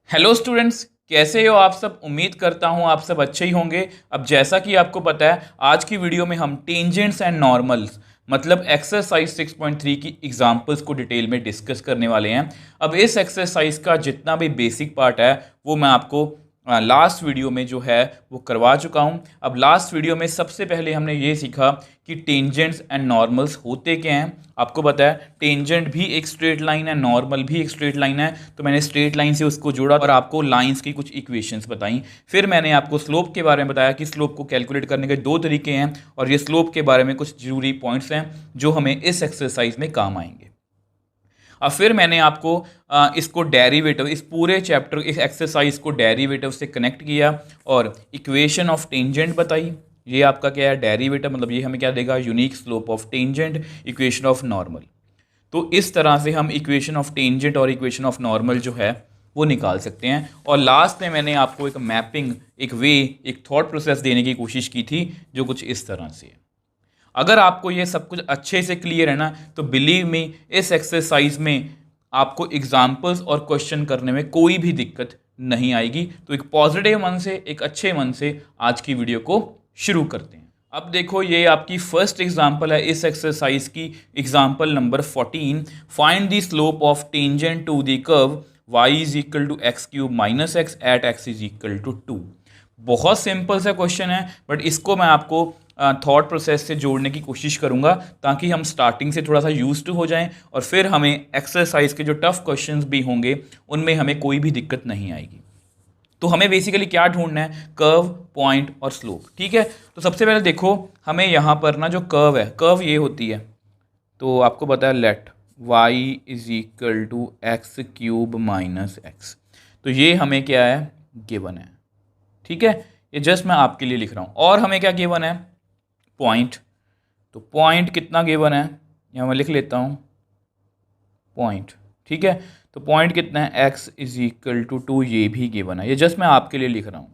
Hello students, कैसे हो आप सब। उम्मीद करता हूँ आप सब अच्छे ही होंगे। अब जैसा कि आपको पता है, आज की वीडियो में हम टेंजेंट्स एंड नॉर्मल्स मतलब एक्सरसाइज 6.3 की एग्जांपल्स को डिटेल में डिस्कस करने वाले हैं। अब इस एक्सरसाइज का जितना भी बेसिक पार्ट है वो मैं आपको लास्ट वीडियो में जो है वो करवा चुका हूँ। अब लास्ट वीडियो में सबसे पहले हमने ये सीखा कि टेंजेंट्स एंड नॉर्मल्स होते क्या हैं। आपको पता है टेंजेंट भी एक स्ट्रेट लाइन है, नॉर्मल भी एक स्ट्रेट लाइन है। तो मैंने स्ट्रेट लाइन से उसको जोड़ा और आपको लाइंस की कुछ इक्वेशंस बताई। फिर मैंने आपको स्लोप के बारे में बताया कि स्लोप को कैलकुलेट करने के दो तरीके हैं और ये स्लोप के बारे में कुछ जरूरी पॉइंट्स हैं जो हमें इस एक्सरसाइज में काम आएंगे। अब फिर मैंने आपको इसको डेरिवेटिव, इस पूरे चैप्टर, इस एक्सरसाइज को डेरिवेटिव से कनेक्ट किया और इक्वेशन ऑफ टेंजेंट बताई। ये आपका क्या है, डेरिवेटिव, मतलब ये हमें क्या देगा, unique slope of tangent, equation of normal. तो इस तरह से हम इक्वेशन ऑफ टेंजेंट और इक्वेशन ऑफ नॉर्मल जो है वो निकाल सकते हैं। और लास्ट में मैंने आपको एक मैपिंग, एक वे, एक थॉट प्रोसेस देने की कोशिश की थी जो कुछ इस तरह से है। अगर आपको ये सब कुछ अच्छे से क्लियर है ना, तो बिलीव मी, इस एक्सरसाइज में आपको एग्जाम्पल्स और क्वेश्चन करने में कोई भी दिक्कत नहीं आएगी। तो एक पॉजिटिव मन से, एक अच्छे मन से आज की वीडियो को शुरू करते हैं। अब देखो, ये आपकी फर्स्ट एग्जाम्पल है इस एक्सरसाइज की, example number 14। Find the slope of tangent to the curve y is equal to x cube minus x at x is equal to 2। बहुत सिंपल सा क्वेश्चन है, बट इसको मैं आपको थॉट प्रोसेस से जोड़ने की कोशिश करूंगा ताकि हम स्टार्टिंग से थोड़ा सा यूज टू हो जाएं और फिर हमें एक्सरसाइज के जो टफ क्वेश्चंस भी होंगे उनमें हमें कोई भी दिक्कत नहीं आएगी। तो हमें बेसिकली क्या ढूंढना है, कर्व, पॉइंट और स्लोप। ठीक है, तो सबसे पहले देखो, हमें यहाँ पर ना जो कर्व है, कर्व ये होती है, तो आपको पता है let y is equal to x cube minus x. तो ये हमें क्या है, गिवन है। ठीक है, ये जस्ट मैं आपके लिए लिख रहा हूँ। और हमें क्या गिवन है, पॉइंट। तो पॉइंट कितना गिवन है, यहाँ मैं लिख लेता हूँ पॉइंट। ठीक है, तो पॉइंट कितना है, x इज इक्वल टू 2, ये भी गिवन है। ये जस्ट मैं आपके लिए लिख रहा हूँ।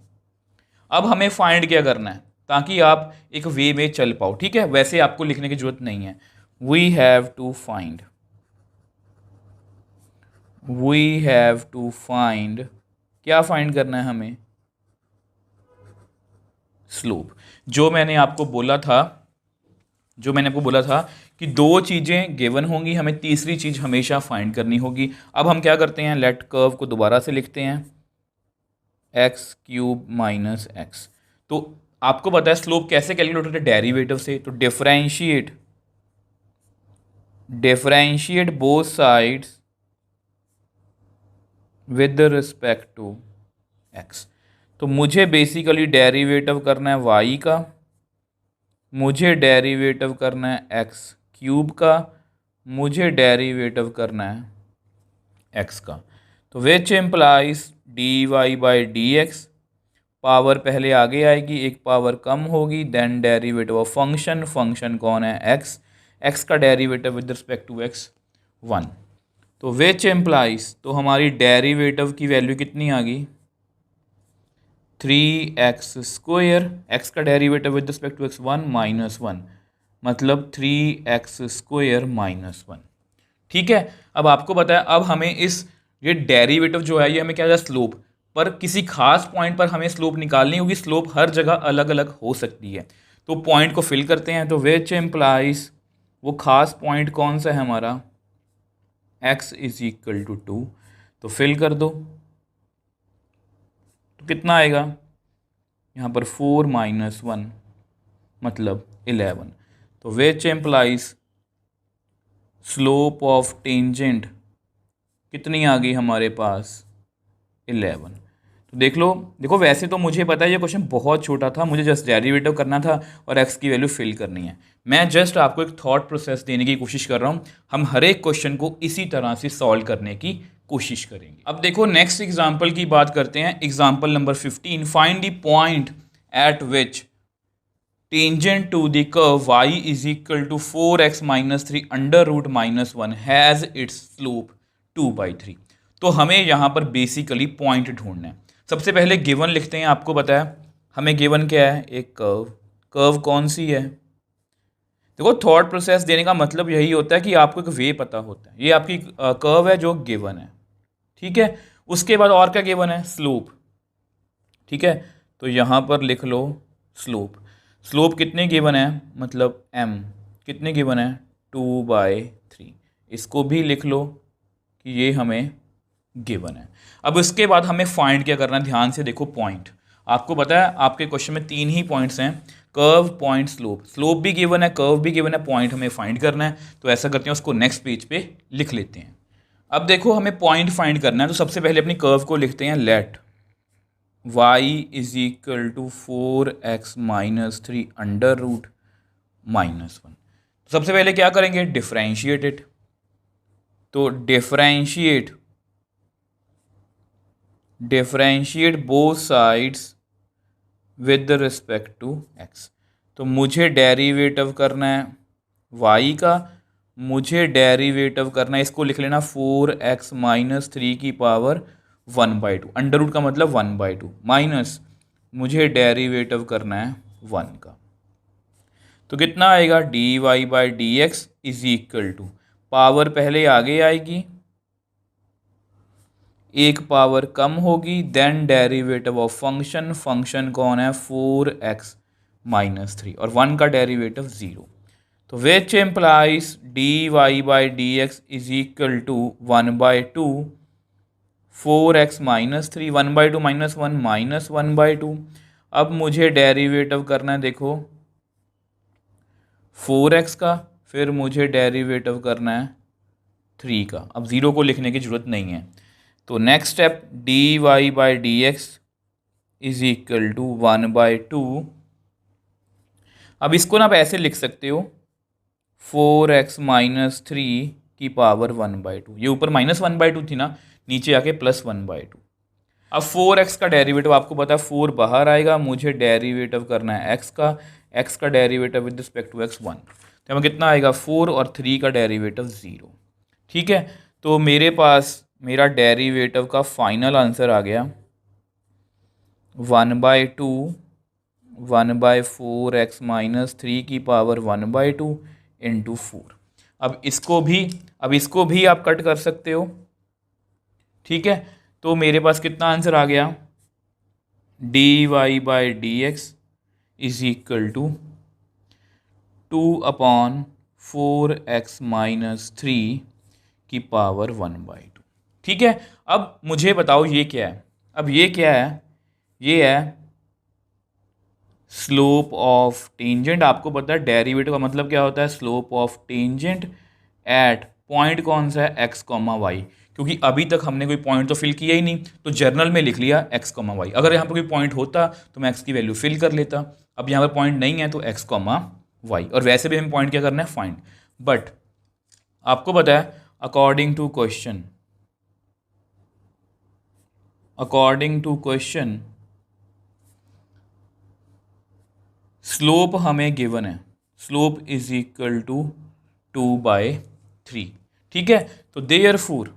अब हमें फाइंड क्या करना है ताकि आप एक वे में चल पाओ। ठीक है, वैसे आपको लिखने की जरूरत नहीं है। We have to find, we have to find, क्या फाइंड करना है हमें, स्लोप। जो मैंने आपको बोला था, जो मैंने आपको बोला था कि दो चीज़ें गिवन होंगी, हमें तीसरी चीज़ हमेशा फाइंड करनी होगी। अब हम क्या करते हैं, लेट कर्व को दोबारा से लिखते हैं, एक्स क्यूब माइनस एक्स। तो आपको पता है स्लोप कैसे कैलकुलेट होता है, डेरिवेटिव से। तो differentiate, differentiate both sides with respect to x. तो मुझे बेसिकली डेरिवेटिव करना है वाई का, मुझे डेरिवेटिव करना है एक्स क्यूब का, मुझे डेरिवेटिव करना है एक्स का। तो which implies d y by d x, power पहले आगे आएगी, एक पावर कम होगी, then derivative of function, function कौन है, एक्स, एक्स का derivative with respect to x 1। तो विच एम्प्लाइज, तो हमारी डेरिवेटिव की वैल्यू कितनी आ गई, 3x स्क्वायर, एक्स का derivative with respect to x 1 minus 1, मतलब 3x स्क्वायर माइनस 1। ठीक है, अब आपको पता है, अब हमें इस, ये डेरिवेटिव जो है ये हमें क्या है, स्लोप पर किसी खास पॉइंट पर हमें स्लोप निकालनी होगी। स्लोप हर जगह अलग अलग हो सकती है, तो पॉइंट को फिल करते हैं। तो विच एम्प्लाइज, वो खास पॉइंट कौन सा है हमारा, x इज इक्वल टू 2। तो फिल कर दो, तो कितना आएगा यहाँ पर, 4 माइनस 1 मतलब 11। तो which employees slope of tangent कितनी आ गई हमारे पास, 11। तो देख लो, देखो वैसे तो मुझे पता है ये क्वेश्चन बहुत छोटा था, मुझे जस्ट डेरिवेटिव करना था और एक्स की वैल्यू फिल करनी है। मैं जस्ट आपको एक थॉट प्रोसेस देने की कोशिश कर रहा हूँ। हम हर एक क्वेश्चन को इसी तरह से सॉल्व करने की कोशिश करेंगे। अब देखो नेक्स्ट एग्जाम्पल की बात करते हैं, example number 15। Find the point at which tangent to the curve y is equal to 4x माइनस 3 under root minus 1 has its slope 2/3। तो हमें यहाँ पर बेसिकली पॉइंट ढूंढना है। सबसे पहले गिवन लिखते हैं। आपको पता है हमें गिवन क्या है, एक कर्व। कर्व कौन सी है, देखो थॉट प्रोसेस देने का मतलब यही होता है कि आपको एक वे पता होता है। ये आपकी कर्व है जो गिवन है। ठीक है, उसके बाद और क्या गिवन है, स्लोप। ठीक है, तो यहाँ पर लिख लो स्लोप। स्लोप कितने गिवन है, मतलब m कितने गिवन है, 2/3। इसको भी लिख लो कि ये हमें गिवन है। अब इसके बाद हमें फाइंड क्या करना है, ध्यान से देखो पॉइंट। आपको पता है आपके क्वेश्चन में 3 ही पॉइंट्स हैं, कर्व, पॉइंट, स्लोप। स्लोप भी गिवन है, कर्व भी गिवन है, पॉइंट हमें फाइंड करना है। तो ऐसा करते हैं, उसको नेक्स्ट पेज पे लिख लेते हैं। अब देखो हमें पॉइंट फाइंड करना है, तो सबसे पहले अपनी कर्व को लिखते हैं, let y is equal to 4x-3 under root -1। सबसे पहले क्या करेंगे, डिफरेंशिएट इट। तो differentiate both sides with respect to x। तो मुझे डेरिवेटिव करना है y का, मुझे डेरिवेटिव करना है, इसको लिख लेना 4x-3 की पावर 1/2। अंडर रूट का मतलब 1/2 माइनस मुझे डेरिवेटिव करना है 1 का। तो कितना आएगा, dy/dx is equal to, power पहले आगे आएगी, एक पावर कम होगी, then derivative of function. Function कौन है, 4x-3, और 1 का डेरिवेटिव 0। तो which implies dy/dx is equal to 1/2 4x-3, 1/2 -1 -1/2। अब मुझे डेरिवेटिव करना है, देखो 4x का, फिर मुझे डेरिवेटिव करना है 3 का। अब 0 को लिखने की जरूरत नहीं है। तो next step, dy/dx is equal to 1/2। अब इसको ना आप ऐसे लिख सकते हो, 4x-3 की पावर 1/2। ये ऊपर -1/2 थी ना, नीचे आके +1/2। अब 4x का डेरिवेटिव आपको पता है 4 बाहर आएगा, मुझे डेरिवेटिव करना है x का derivative with respect to x 1। तो हमें कितना आएगा, 4 और 3 का डेरिवेटिव 0। ठीक है, तो मेरे पास मेरा डेरिवेटिव का फाइनल आंसर आ गया 1/2 1/4x-3 की पावर 1/2 इंटू 4। अब इसको भी आप कट कर सकते हो। ठीक है, तो मेरे पास कितना आंसर आ गया, dy/dx is equal to 2/4x-3 की पावर 1/2। ठीक है, अब मुझे बताओ ये क्या है, अब ये क्या है, ये है स्लोप ऑफ टेंजेंट। आपको पता है डेरिवेटिव का मतलब क्या होता है, slope of tangent eight point कौन सा है, x, y। क्योंकि अभी तक हमने कोई पॉइंट तो फिल किया ही नहीं, तो जर्नल में लिख लिया x, y। अगर यहाँ पर कोई पॉइंट होता तो मैं x की वैल्यू फिल कर लेता। अब यहाँ पर पॉइंट नहीं है तो x, y। और वैसे भी हमें पॉइंट क्या करना है, फाइंड। बट आपको पता है अकॉर्डिंग टू क्वेश्चन स्लोप हमें गिवन है, स्लोप इज इक्वल टू 2/3। ठीक है, तो देयरफॉर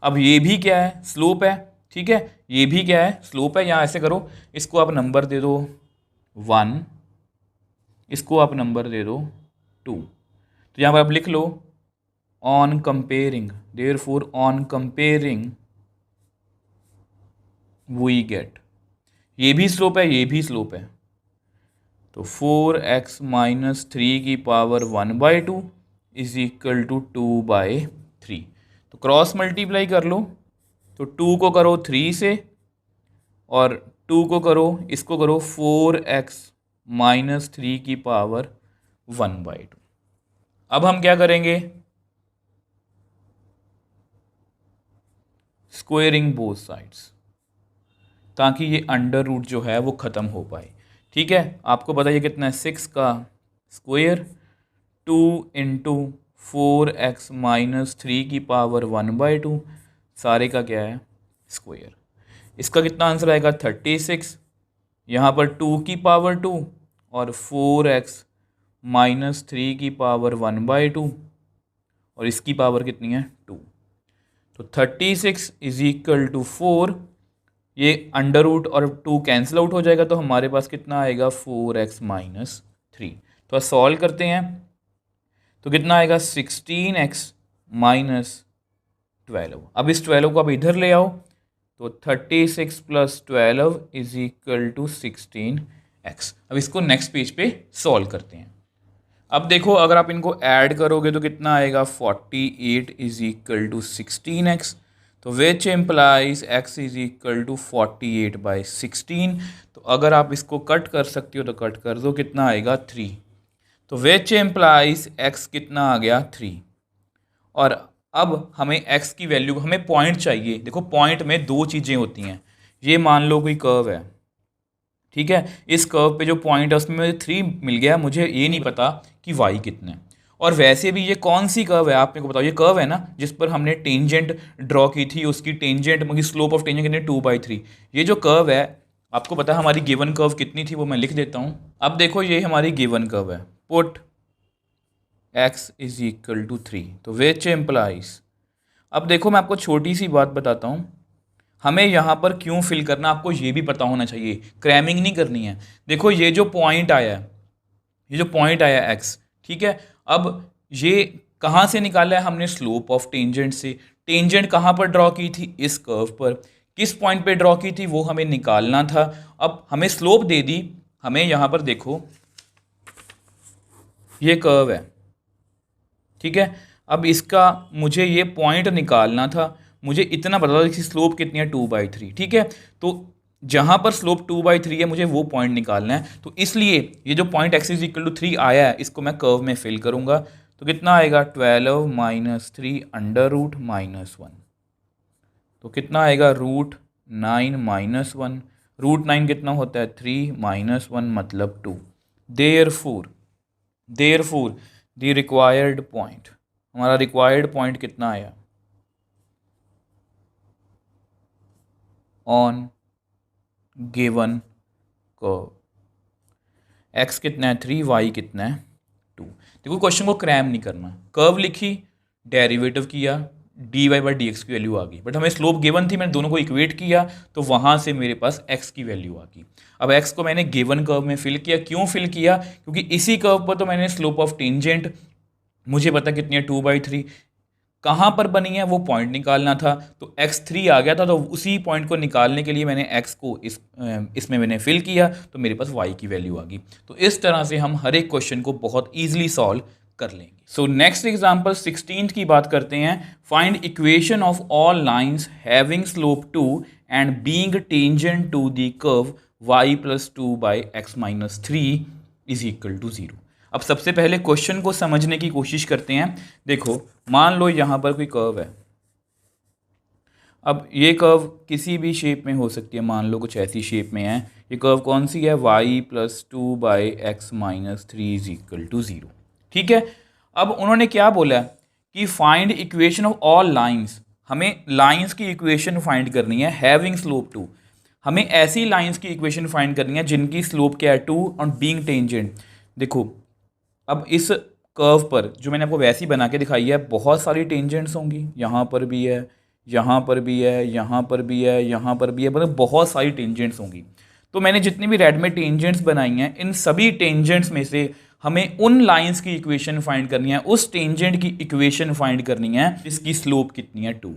अब ये भी क्या है, स्लोप है। ठीक है, ये भी क्या है, स्लोप है। यहाँ ऐसे करो, इसको आप नंबर दे दो 1, इसको आप नंबर दे दो 2। तो यहाँ पर आप लिख लो on comparing, therefore on comparing we get, ये भी स्लोप है, ये भी स्लोप है। तो 4x-3 की पावर 1/2 इज इक्वल टू 2/3। तो क्रॉस मल्टीप्लाई कर लो, तो 2 को करो 3 से, और 2 को करो, इसको करो 4x-3 की पावर 1/2। अब हम क्या करेंगे, स्क्वेयरिंग बोथ साइड्स, ताकि ये अंडर रूट जो है वो ख़त्म हो पाए। ठीक है, आपको बताइए कितना है, 6 का स्क्वायर 2 इंटू 4x-3 की पावर 1/2, सारे का क्या है, स्क्वायर। इसका कितना आंसर आएगा, 36। यहाँ पर 2 की पावर 2 और 4x-3 की पावर 1/2, और इसकी पावर कितनी है, 2। तो 36 इज इक्वल टू 4, ये अंडर रूट और 2 कैंसिल आउट हो जाएगा, तो हमारे पास कितना आएगा, 4x-3। तो सॉल्व करते हैं, तो कितना आएगा, 16x-12। अब इस 12 को आप इधर ले आओ, तो 36 plus 12 is equal to 16x। अब इसको नेक्स्ट पेज पे सॉल्व करते हैं। अब देखो अगर आप इनको ऐड करोगे तो कितना आएगा, 48 इज इक्वल टू 16x। तो which implies x is equal to 48/16। तो अगर आप इसको कट कर सकते हो तो कट कर दो, कितना आएगा 3। तो विच एम्प्लाइज x कितना आ गया 3। और अब हमें x की वैल्यू, हमें पॉइंट चाहिए। देखो पॉइंट में दो चीज़ें होती हैं। ये मान लो कोई कर्व है, ठीक है, इस कर्व पे जो पॉइंट है उसमें मुझे 3 मिल गया, मुझे ये नहीं पता कि y कितना है। और वैसे भी ये कौन सी कर्व है आप मेरे को बताओ। ये कर्व है ना जिस पर हमने टेंजेंट ड्रॉ की थी, उसकी टेंजेंट मतलब स्लोप ऑफ टेंजेंट कितनी 2/3। ये जो कर्व है आपको पता है हमारी गिवन कर्व कितनी थी, वो मैं लिख देता हूँ। अब देखो ये हमारी गिवन कर्व है, put x is equal to 3। तो विच एम्प्लाइज, अब देखो मैं आपको छोटी सी बात बताता हूँ, हमें यहाँ पर क्यों फिल करना आपको ये भी पता होना चाहिए, क्रैमिंग नहीं करनी है। देखो ये जो पॉइंट आया है, ये जो पॉइंट आया x, ठीक है, अब ये कहाँ से निकाला है हमने, स्लोप ऑफ टेंजेंट से। टेंजेंट कहाँ पर ड्रॉ की थी, इस कर्व पर। किस पॉइंट पे ड्रॉ की थी वो हमें निकालना था। अब हमें स्लोप दे दी, हमें यहाँ पर देखो ये कर्व है, ठीक है, अब इसका मुझे ये पॉइंट निकालना था, मुझे इतना पता था कि स्लोप कितनी है 2/3, ठीक है। तो जहाँ पर स्लोप 2/3 है मुझे वो पॉइंट निकालना है। तो इसलिए ये जो point x is equal to 3 आया है इसको मैं कर्व में फिल करूँगा। तो कितना आएगा 12 - 3 √-1। तो कितना आएगा √9 - 1। √9 कितना होता है 3 - 1 मतलब 2। देयरफॉर द रिक्वायर्ड पॉइंट, हमारा रिक्वायर्ड पॉइंट कितना आया ऑन गिवन कर्व, x कितना है 3, y कितना है 2। देखो क्वेश्चन को क्रैम नहीं करना, कर्व लिखी, डेरिवेटिव किया, dy/dx की वैल्यू आ गई। बट हमें स्लोप गिवन थी, मैंने दोनों को इक्वेट किया तो वहाँ से मेरे पास x की वैल्यू आ गई। अब x को मैंने गिवन कर्व में फिल किया। क्यों फिल किया, क्योंकि इसी कर्व पर तो मैंने स्लोप ऑफ टेंजेंट मुझे पता कितनी है 2/3, कहाँ पर बनी है वो पॉइंट निकालना था। तो x3 आ गया था, तो उसी पॉइंट को निकालने के लिए मैंने x को इसमें मैंने फिल किया तो मेरे पास y की वैल्यू आ गई। तो इस तरह से हम हर एक क्वेश्चन को बहुत ईजिली सॉल्व कर लेंगे। सो नेक्स्ट एग्जांपल 16 की बात करते हैं। Find equation of all lines having slope 2 and being tangent to the curve y + 2/x - 3 is equal to 0। अब सबसे पहले क्वेश्चन को समझने की कोशिश करते हैं। देखो मान लो यहाँ पर कोई कर्व है, अब ये कर्व किसी भी शेप में हो सकती है, मान लो कुछ ऐसी शेप में है। ये कर्व कौन सी है, y + 2/x - 3 is equal to 0, ठीक है। अब उन्होंने क्या बोला कि find equation of all lines, हमें लाइंस की इक्वेशन फाइंड करनी है हैविंग स्लोप 2। हमें ऐसी लाइंस की इक्वेशन फाइंड करनी है जिनकी स्लोप क्या है 2 और बीइंग टेंजेंट। देखो अब इस कर्व पर जो मैंने आपको वैसी बना के दिखाई है बहुत सारी टेंजेंट्स होंगी, यहाँ पर भी है, यहाँ पर भी है, यहाँ पर भी है, यहाँ पर भी है, मतलब बहुत सारी टेंजेंट्स होंगी। तो मैंने जितनी भी रेड में टेंजेंट्स बनाई हैं इन सभी टेंजेंट्स में से हमें उन लाइंस की इक्वेशन फाइंड करनी है, उस टेंजेंट की इक्वेशन फाइंड करनी है जिसकी स्लोप कितनी है 2।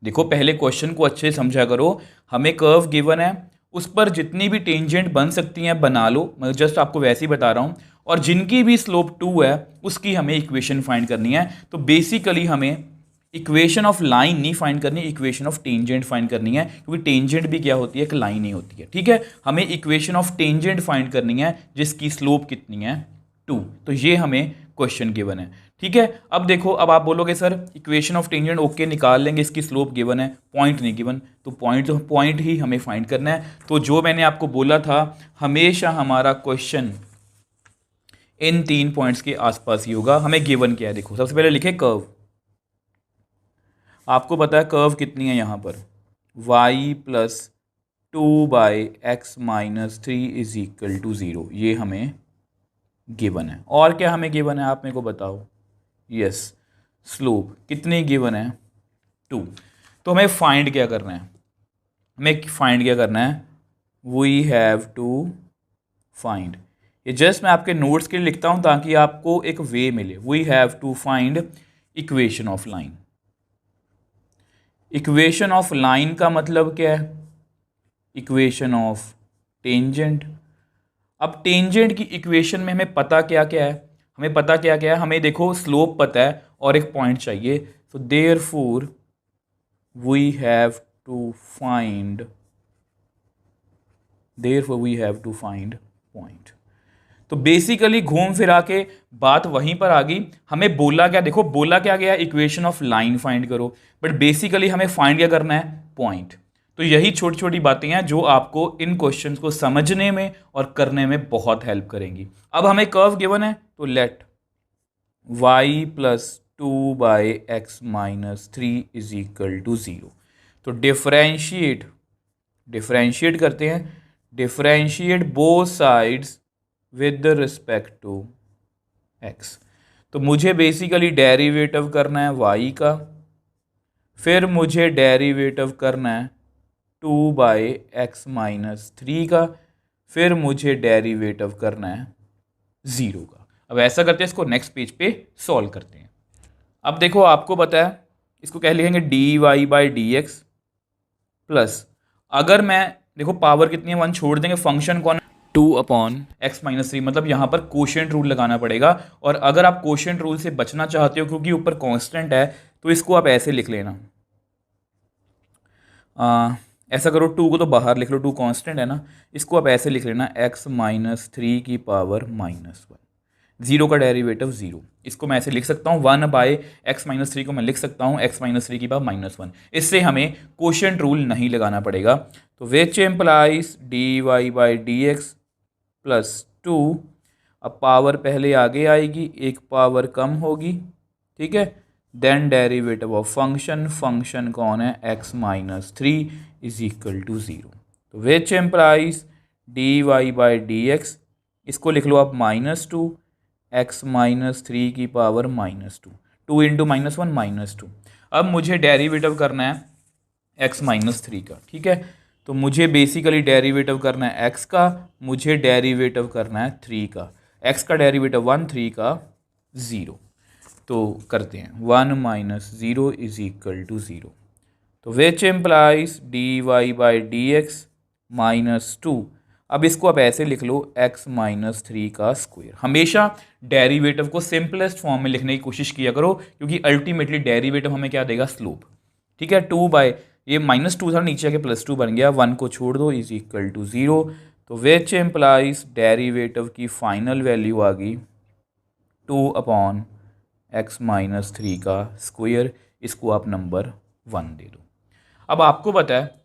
देखो पहले क्वेश्चन को अच्छे से समझा करो, हमें कर्व गिवन है, उस पर जितनी भी टेंजेंट बन सकती हैं बना लो, मैं जस्ट आपको वैसे ही बता रहा हूँ, और जिनकी भी स्लोप 2 है उसकी हमें इक्वेशन फाइंड करनी है। तो बेसिकली हमें इक्वेशन ऑफ लाइन नहीं फाइंड करनी, इक्वेशन ऑफ टेंजेंट फाइंड करनी है, क्योंकि टेंजेंट भी क्या होती है, एक लाइन ही होती है, ठीक है। हमें इक्वेशन ऑफ टेंजेंट फाइंड करनी है जिसकी स्लोप कितनी है 2। तो ये हमें क्वेश्चन गिवन है, ठीक है। अब देखो, अब आप बोलोगे sir equation of tangent okay निकाल लेंगे, इसकी स्लोप गिवन है, पॉइंट नहीं गिवन, तो पॉइंट ही हमें फाइंड करना है। तो जो मैंने आपको बोला था हमेशा हमारा क्वेश्चन इन 3 पॉइंट्स के आसपास ही होगा। हमें गिवन क्या है, देखो सबसे पहले लिखे कर्व, आपको पता है कर्व कितनी है यहाँ पर, y + 2/x - 3 is equal to 0, ये हमें गिवन है। और क्या हमें गिवन है आप मेरे को बताओ, यस स्लोप कितनी गिवन है 2। तो हमें फाइंड क्या करना है, हमें फाइंड क्या करना है, वी हैव टू फाइंड, ये जस्ट मैं आपके नोट्स के लिए लिखता हूँ ताकि आपको एक वे मिले। We have to find equation of line, equation of line का मतलब क्या है? Equation of tangent. अब टेंजेंट की इक्वेशन में हमें पता क्या क्या है? हमें पता क्या क्या है? हमें देखो स्लोप पता है और एक पॉइंट चाहिए। तो therefore we have to find point. तो बेसिकली घूम फिरा के बात वहीं पर आ गई। हमें बोला क्या? देखो बोला क्या गया? इक्वेशन ऑफ लाइन फाइंड करो, बट बेसिकली हमें फाइंड क्या करना है? पॉइंट। तो यही छोटी छोटी बातें हैं जो आपको इन क्वेश्चंस को समझने में और करने में बहुत हेल्प करेंगी। अब हमें कर्व गिवन है, तो let y plus 2/x-3 is equal to 0। तो डिफरेंशिएट करते हैं। Differentiate both sides with respect to x। तो मुझे बेसिकली डेरिवेटिव करना है y का, फिर मुझे डेरिवेटिव करना है 2/x-3 का, फिर मुझे डेरिवेटिव करना है 0 का। अब ऐसा करते हैं, इसको नेक्स्ट पेज पे सॉल्व करते हैं। अब देखो आपको पता है, इसको क्या लिखेंगे? dy/dx प्लस, अगर मैं देखो पावर कितनी है 1 छोड़ देंगे, फंक्शन कौन है? 2/x-3, मतलब यहाँ पर कोशेंट रूल लगाना पड़ेगा। और अगर आप कोशेंट रूल से बचना चाहते हो क्योंकि ऊपर कांस्टेंट है, तो इसको आप ऐसे लिख लेना। ऐसा करो, 2 को तो बाहर लिख लो, 2 कांस्टेंट है ना, इसको आप ऐसे लिख लेना x-3 की पावर -1। 0 का डेरिवेटिव 0, इसको मैं ऐसे लिख सकता हूँ 1/x-3 को मैं लिख सकता हूँ x-3 की पावर -1। इससे हमें कोशेंट रूल नहीं लगाना पड़ेगा। तो विच एम्प्लाइज dy/dx प्लस 2, अब पावर पहले आगे आएगी, एक पावर कम होगी, ठीक है। देन डेरिवेटिव ऑफ फंक्शन कौन है? x-3 is equal to 0। तो विच एम्प्लाइज dy/dx, इसको लिख लो आप -2, x-3 की पावर -2, 2 इंटू -1 -2। अब मुझे डेरिवेटिव करना है x-3 का, ठीक है। तो मुझे बेसिकली डेरिवेटिव करना है x का, मुझे डेरिवेटिव करना है 3 का। x का डेरिवेटिव 1, 3 का 0। तो करते हैं 1 - 0 इज इक्वल टू 0। तो विच एम्प्लाइज dy/dx -2, अब इसको आप ऐसे लिख लो x-3 का स्क्वायर। हमेशा डेरिवेटिव को सिंपलेस्ट फॉर्म में लिखने की कोशिश किया करो, क्योंकि अल्टीमेटली डेरिवेटिव हमें क्या देगा? स्लोप, ठीक है। ये -2 था, नीचे आके +2 बन गया, 1 को छोड़ दो, इज इक्वल टू 0। तो विच एम्प्लाइज डेरिवेटिव की फाइनल वैल्यू आ गई 2/x-3 का स्क्वायर। इसको आप नंबर 1 दे दो। अब आपको पता है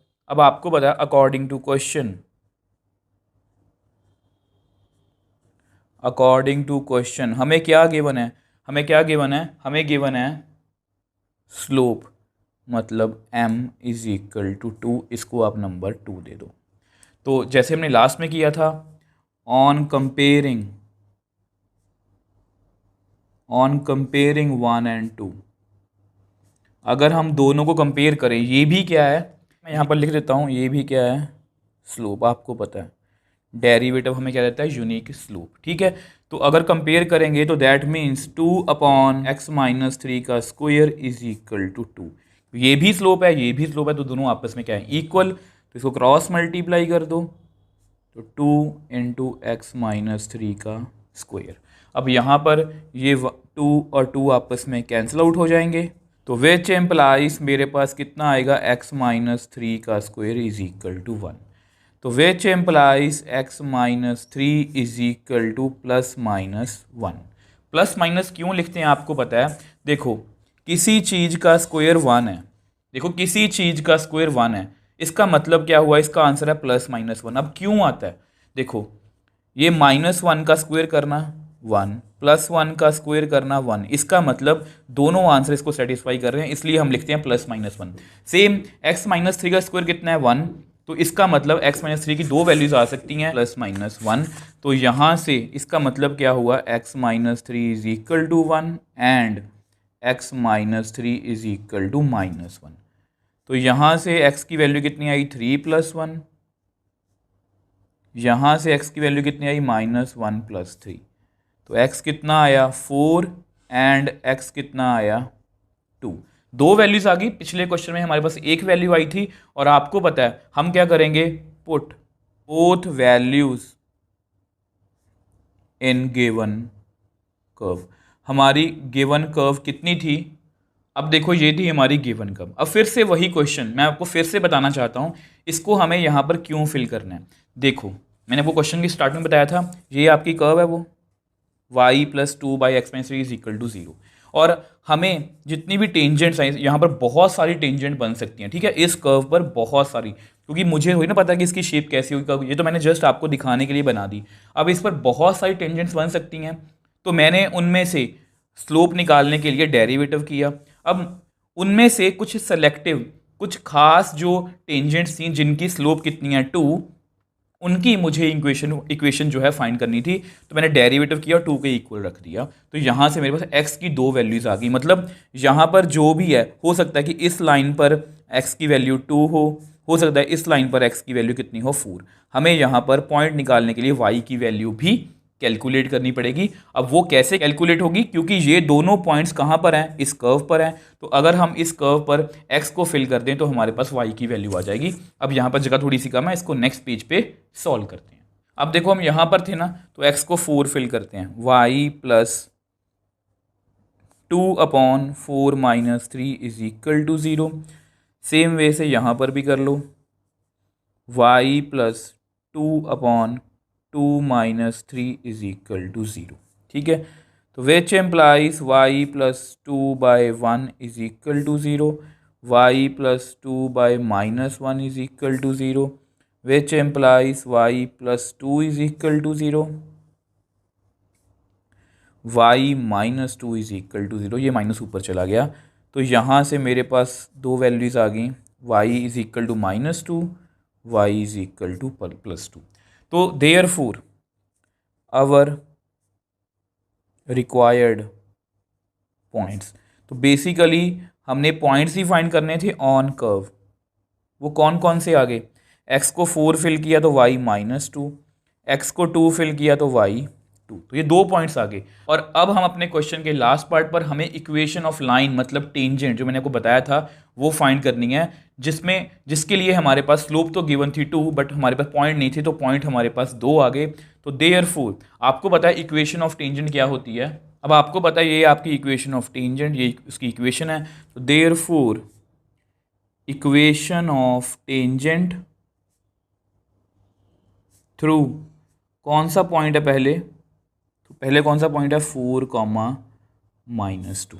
अकॉर्डिंग टू क्वेश्चन हमें क्या गिवन है? हमें गिवन है स्लोप, मतलब m इज इक्वल टू 2। इसको आप नंबर 2 दे दो। तो जैसे हमने लास्ट में किया था, ऑन कंपेयरिंग 1 and 2, अगर हम दोनों को कंपेयर करें, ये भी क्या है, मैं यहाँ पर लिख देता हूँ, ये भी क्या है? स्लोप। आपको पता है डेरिवेटिव हमें क्या देता है? यूनिक स्लोप, ठीक है। तो अगर कंपेयर करेंगे तो दैट मीन्स 2/x-3 का स्क्वायर इज इक्वल टू 2। ये भी स्लोप है, ये भी स्लोप है, तो दोनों आपस में क्या है? इक्वल। तो इसको क्रॉस मल्टीप्लाई कर दो, तो 2 इंटू x-3 का स्क्वायर। अब यहाँ पर ये 2 और 2 आपस में कैंसिल आउट हो जाएंगे। तो विच एम्प्लाइज, मेरे पास कितना आएगा? x-3 का स्क्वायर इज इक्वल टू 1। तो which implies x-3 is equal to +-1। Plus minus क्यों लिखते हैं आपको पता है? देखो किसी चीज़ का स्क्वायर 1 है, इसका मतलब क्या हुआ? इसका आंसर है +-1। अब क्यों आता है? देखो ये -1 का स्क्वायर करना 1, +1 का स्क्वायर करना 1, इसका मतलब दोनों आंसर इसको सेटिस्फाई कर रहे हैं, इसलिए हम लिखते हैं +-1। सेम x-3 का स्क्वायर कितना है? 1, तो इसका मतलब x-3 की दो वैल्यूज आ सकती हैं +-1। तो यहाँ से इसका मतलब क्या हुआ? x-3 is equal to 1 and x-3 is equal to -1। तो यहाँ से x की वैल्यू कितनी आई? 3 + 1। यहाँ से x की वैल्यू कितनी आई? -1 + 3। तो x कितना आया? 4 एंड x कितना आया? 2। दो वैल्यूज आ गई, पिछले क्वेश्चन में हमारे पास एक वैल्यू आई थी, और आपको पता है हम क्या करेंगे, put both values in given curve. हमारी गिवन कर्व कितनी थी, अब देखो ये थी हमारी गिवन कर्व। अब फिर से वही क्वेश्चन मैं आपको फिर से बताना चाहता हूँ, इसको हमें यहाँ पर क्यों फिल करना है। देखो मैंने वो क्वेश्चन की स्टार्ट में बताया था, ये आपकी कर्व है वो y plus two by x minus three is equal to zero, और हमें जितनी भी टेंजेंट्स हैं यहाँ पर बहुत सारी टेंजेंट बन सकती हैं, ठीक है, इस कर्व पर बहुत सारी, क्योंकि मुझे हुई ना पता कि इसकी शेप कैसी होगी, ये तो मैंने जस्ट आपको दिखाने के लिए बना दी। अब इस पर बहुत सारी टेंजेंट्स बन सकती हैं, तो मैंने उनमें से स्लोप निकालने के लिए डेरिवेटिव किया। अब उनमें से कुछ सेलेक्टिव, कुछ खास जो टेंजेंट्स थी जिनकी स्लोप कितनी है 2, उनकी मुझे इक्वेशन जो है फाइंड करनी थी, तो मैंने डेरिवेटिव किया और 2 के इक्वल रख दिया। तो यहाँ से मेरे पास x की दो वैल्यूज आ गई, मतलब यहाँ पर जो भी है, हो सकता है कि इस लाइन पर x की वैल्यू 2 हो सकता है इस लाइन पर x की वैल्यू कितनी हो 4। हमें यहाँ पर पॉइंट निकालने के लिए y की वैल्यू भी कैलकुलेट करनी पड़ेगी। अब वो कैसे कैलकुलेट होगी, क्योंकि ये दोनों पॉइंट्स कहाँ पर हैं, इस कर्व पर हैं, तो अगर हम इस कर्व पर x को फिल कर दें तो हमारे पास y की वैल्यू आ जाएगी। अब यहाँ पर जगह थोड़ी सी कम है, इसको नेक्स्ट पेज पे सॉल्व करते हैं। अब देखो हम यहाँ पर थे ना, तो x को 4 फिल करते हैं, y plus 2/4 minus 3 is equal to 0। Same way से यहाँ पर भी कर लो, y plus 2/2 minus 3 is equal to 0, ठीक है। तो which implies y plus 2/1 is equal to 0, y plus 2/-1 is equal to 0, which implies y plus 2 is equal to 0, y minus 2 is equal to 0, ये माइनस ऊपर चला गया, तो यहाँ से मेरे पास दो वैल्यूज आ गई, y is equal to -2, y is equal to +2। तो देयरफॉर आवर रिक्वायर्ड पॉइंट्स, तो बेसिकली हमने पॉइंट्स ही फाइंड करने थे ऑन कर्व। वो कौन कौन से आ गए, x को 4 फिल किया तो y -2, x को 2 फिल किया तो y 2, तो ये दो पॉइंट्स आ गए। और अब हम अपने क्वेश्चन के लास्ट पार्ट पर, हमें इक्वेशन ऑफ लाइन मतलब टेंजेंट जो मैंने आपको बताया था वो फाइंड करनी है, जिसके लिए हमारे पास स्लोप तो गिवन थी 2, बट हमारे पास पॉइंट नहीं थे, तो पॉइंट हमारे पास 2 आ गए। तो देयरफॉर आपको पता है इक्वेशन ऑफ टेंजेंट क्या होती है, अब आपको पता है ये आपकी इक्वेशन ऑफ टेंजेंट, ये उसकी इक्वेशन है। तो therefore equation of tangent through कौन सा पॉइंट है पहले, तो पहले कौन सा पॉइंट है 4, -2,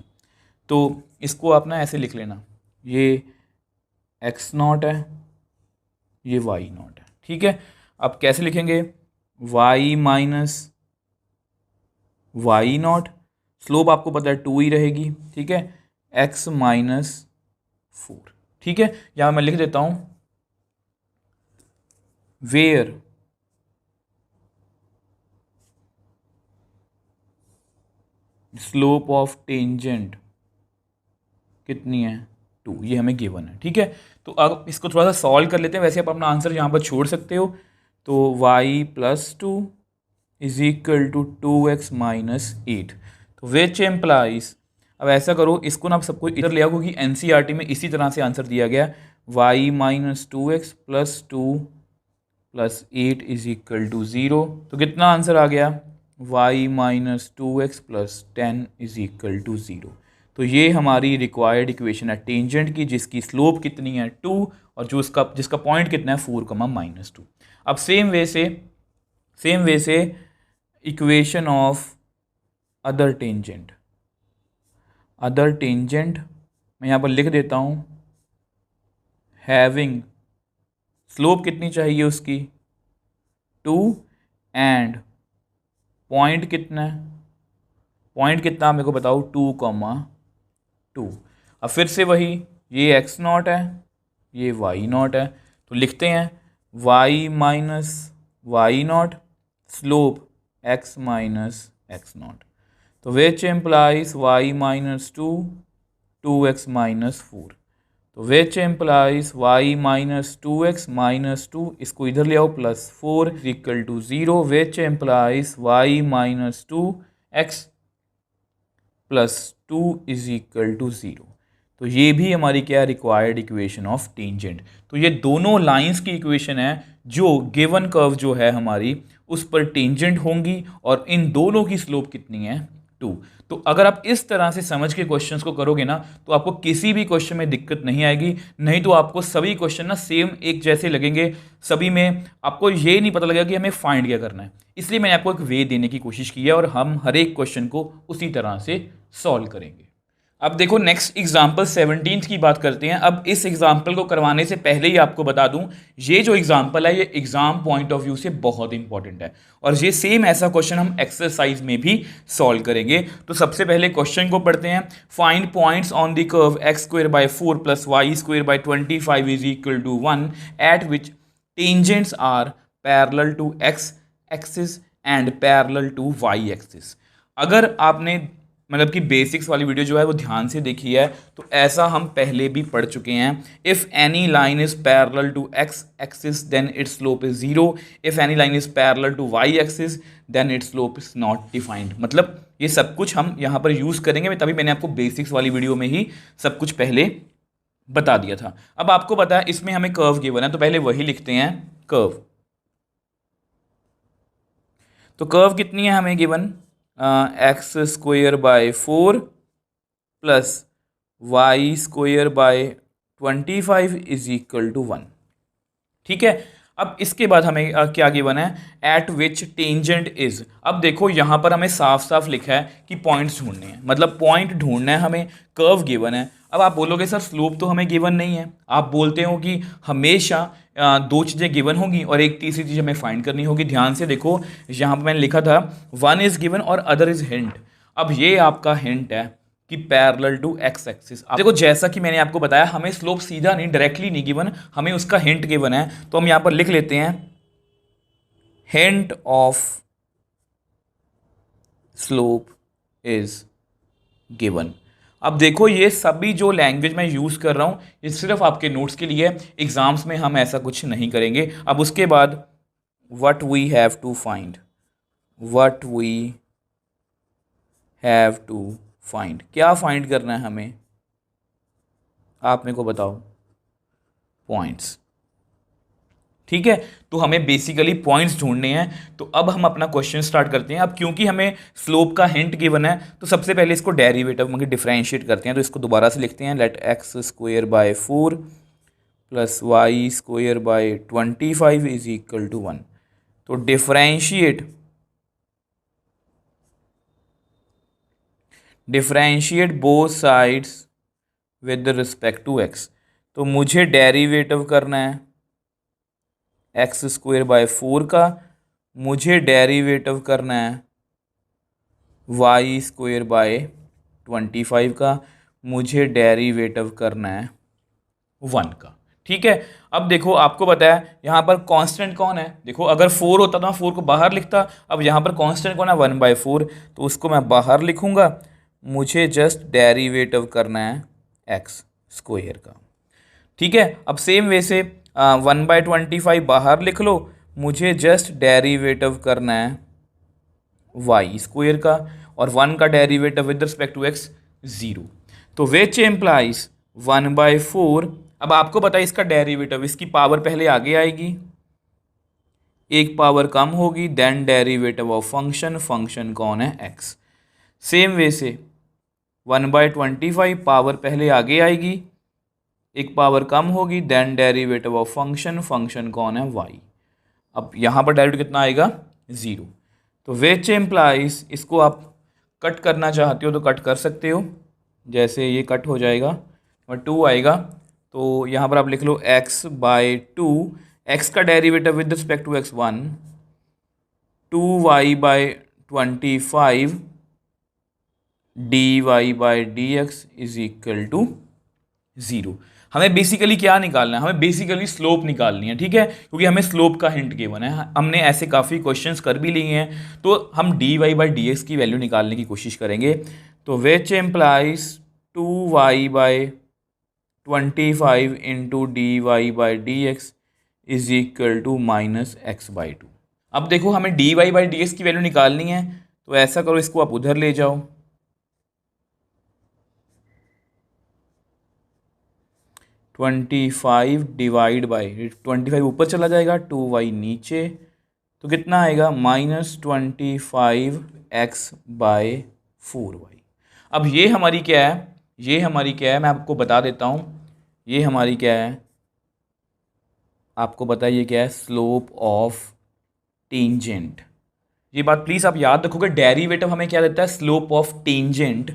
तो इसको आप ना ऐसे लिख लेना, ये x0 है, ये y0 है, ठीक है। अब कैसे लिखेंगे, y माइनस y0, स्लोप आपको पता है 2 ही रहेगी, ठीक है, x माइनस 4, ठीक है। यहाँ मैं लिख देता हूँ वेयर स्लोप ऑफ टेंजेंट कितनी है 2, ये हमें गिवन है, ठीक है। तो अब इसको थोड़ा सा सॉल्व कर लेते हैं, वैसे आप अपना आंसर यहाँ पर छोड़ सकते हो। तो y plus 2 is equal to 2x minus 8, तो विच एम्प्लाइज, अब ऐसा करो इसको ना आप सबको इधर ले आओ, क्योंकि एनसीईआरटी में इसी तरह से आंसर दिया गया, y minus 2x plus 2 plus 8 is equal to 0, तो कितना आंसर आ गया, y minus 2x plus 10 is equal to 0। तो ये हमारी रिक्वायर्ड इक्वेशन है टेंजेंट की, जिसकी स्लोप कितनी है 2 और जो जिसका पॉइंट कितना है 4, -2। अब सेम वे से इक्वेशन ऑफ अदर टेंजेंट मैं यहाँ पर लिख देता हूँ, हैविंग स्लोप कितनी चाहिए उसकी 2 एंड पॉइंट कितना है, पॉइंट कितना मेरे को बताओ 2, अब फिर से वही, ये x0 है, ये y0 है, तो लिखते हैं y minus y0 slope x minus x0, तो which implies y minus 2 2x minus 4, तो which implies y minus 2x minus 2, इसको इधर ले आओ plus 4 equal to 0, which implies y minus 2x plus 2 is equal to 0। तो ये भी हमारी क्या रिक्वायर्ड इक्वेशन ऑफ टेंजेंट। तो ये दोनों लाइंस की इक्वेशन है जो गिवन कर्व जो है हमारी उस पर टेंजेंट होंगी और इन दोनों की स्लोप कितनी है 2। तो अगर आप इस तरह से समझ के क्वेश्चंस को करोगे ना तो आपको किसी भी क्वेश्चन में दिक्कत नहीं आएगी। नहीं तो आपको सभी क्वेश्चन ना सेम एक जैसे लगेंगे, सभी में आपको ये नहीं पता लगेगा कि हमें फाइंड क्या करना है। इसलिए मैंने आपको एक वे देने की कोशिश की है और हम हर एक क्वेश्चन को उसी तरह से सॉल्व करेंगे। अब देखो नेक्स्ट एग्जाम्पल 17 की बात करते हैं। अब इस एग्जाम्पल को करवाने से पहले ही आपको बता दूं, ये जो एग्जाम्पल है ये एग्जाम पॉइंट ऑफ व्यू से बहुत इंपॉर्टेंट है और ये सेम ऐसा क्वेश्चन हम एक्सरसाइज में भी सॉल्व करेंगे। तो सबसे पहले क्वेश्चन को पढ़ते हैं। Find points on the curve x square by 4 plus y square by 25 is equal to 1 at which tangents are parallel to x axis and parallel to y axis. अगर आपने मतलब कि बेसिक्स वाली वीडियो जो है वो ध्यान से देखी है तो ऐसा हम पहले भी पढ़ चुके हैं। If any line is parallel to x axis then its slope is 0। If any line is parallel to y axis then its slope is not defined. मतलब ये सब कुछ हम यहाँ पर यूज़ करेंगे, तभी मैंने आपको बेसिक्स वाली वीडियो में ही सब कुछ पहले बता दिया था। अब आपको पता है इसमें हमें कर्व गिवन है तो पहले वही लिखते हैं कर्व। तो कर्व कितनी है हमें given, x square by 4 plus y square by 25 is equal to 1। ठीक है। अब इसके बाद हमें क्या गिवन है, एट विच टेंजेंट इज। अब देखो यहाँ पर हमें साफ साफ लिखा है कि पॉइंट्स ढूंढने हैं, मतलब पॉइंट ढूंढना है हमें, कर्व गिवन है। अब आप बोलोगे सर स्लोप तो हमें गिवन नहीं है। आप बोलते हो कि हमेशा दो चीज़ें गिवन होंगी और एक तीसरी चीज़ हमें फाइंड करनी होगी। ध्यान से देखो यहाँ पर मैंने लिखा था वन इज गिवन और अदर इज हिंट। अब ये आपका हिंट है कि पैरेलल टू एक्स एक्सिस। देखो जैसा कि मैंने आपको बताया हमें स्लोप सीधा नहीं, डायरेक्टली नहीं गिवन, हमें उसका हिंट गिवन है। तो हम यहां पर लिख लेते हैं hint of slope is given. अब देखो ये सभी जो लैंग्वेज मैं यूज कर रहा हूं ये सिर्फ आपके नोट्स के लिए, एग्जाम्स में हम ऐसा कुछ नहीं करेंगे। अब उसके बाद what we have to find, what we have to find, क्या फाइंड करना है हमें, आप मेरे को बताओ, पॉइंट्स। ठीक है, तो हमें बेसिकली पॉइंट्स ढूंढने हैं। तो अब हम अपना क्वेश्चन स्टार्ट करते हैं। अब क्योंकि हमें स्लोप का हिंट गिवन है तो सबसे पहले इसको डेरिवेटिव में डिफरेंशिएट करते हैं। तो इसको दोबारा से लिखते हैं, let x square by 4 plus y square by 25 is equal to 1। तो differentiate both sides with respect to x. तो मुझे डेरिवेटिव करना है एक्स स्क्वायर बाय 4 का, मुझे डेरिवेटिव करना है वाई स्क्वायर बाय 25 का, मुझे डेरिवेटिव करना है 1 का। ठीक है। अब देखो आपको पता है यहाँ पर कांस्टेंट कौन है। देखो अगर 4 होता तो 4 को बाहर लिखता, अब यहाँ पर कांस्टेंट कौन है 1/4, तो उसको मैं बाहर लिखूंगा। मुझे जस्ट डेरिवेटिव करना है एक्स स्क्वायर का। ठीक है। अब सेम वे से 1/25 बाहर लिख लो, मुझे जस्ट डेरिवेटिव करना है वाई स्क्वायर का, और 1 का derivative with respect to x 0। तो विच एम्प्लाइज 1/4। अब आपको पता है इसका डेरिवेटिव, इसकी पावर पहले आगे आएगी, एक पावर कम होगी, then derivative of function, function कौन है एक्स। सेम वे से 1/25 पावर पहले आगे आएगी, एक पावर कम होगी, then derivative of function, function कौन है वाई। अब यहाँ पर डेरिवेटिव कितना आएगा 0। तो विच एम्प्लाइज, इसको आप कट करना चाहते हो तो कट कर सकते हो, जैसे ये कट हो जाएगा और 2 आएगा। तो यहाँ पर आप लिख लो x/2, x का derivative with respect to x 1, 2y/25 dy/dx is equal to 0। हमें बेसिकली क्या निकालना है, हमें बेसिकली स्लोप निकालनी है। ठीक है, क्योंकि हमें स्लोप का हिंट गिवन है, हमने ऐसे काफ़ी क्वेश्चंस कर भी लिए हैं। तो हम dy/dx की वैल्यू निकालने की कोशिश करेंगे। तो which implies 2y/25 into dy/dx is equal to -x/2। अब देखो हमें dy/dx की वैल्यू निकालनी है, तो ऐसा करो इसको आप उधर ले जाओ, 25 डिवाइड बाई 25 ऊपर चला जाएगा, 2y नीचे, तो कितना आएगा -25x/4y। अब ये हमारी क्या है, ये हमारी क्या है, मैं आपको बता देता हूँ, ये हमारी क्या है, आपको पता है ये क्या है, स्लोप ऑफ टेंजेंट। ये बात प्लीज़ आप याद रखोगे, डेरिवेटिव हमें क्या देता है, स्लोप ऑफ टेंजेंट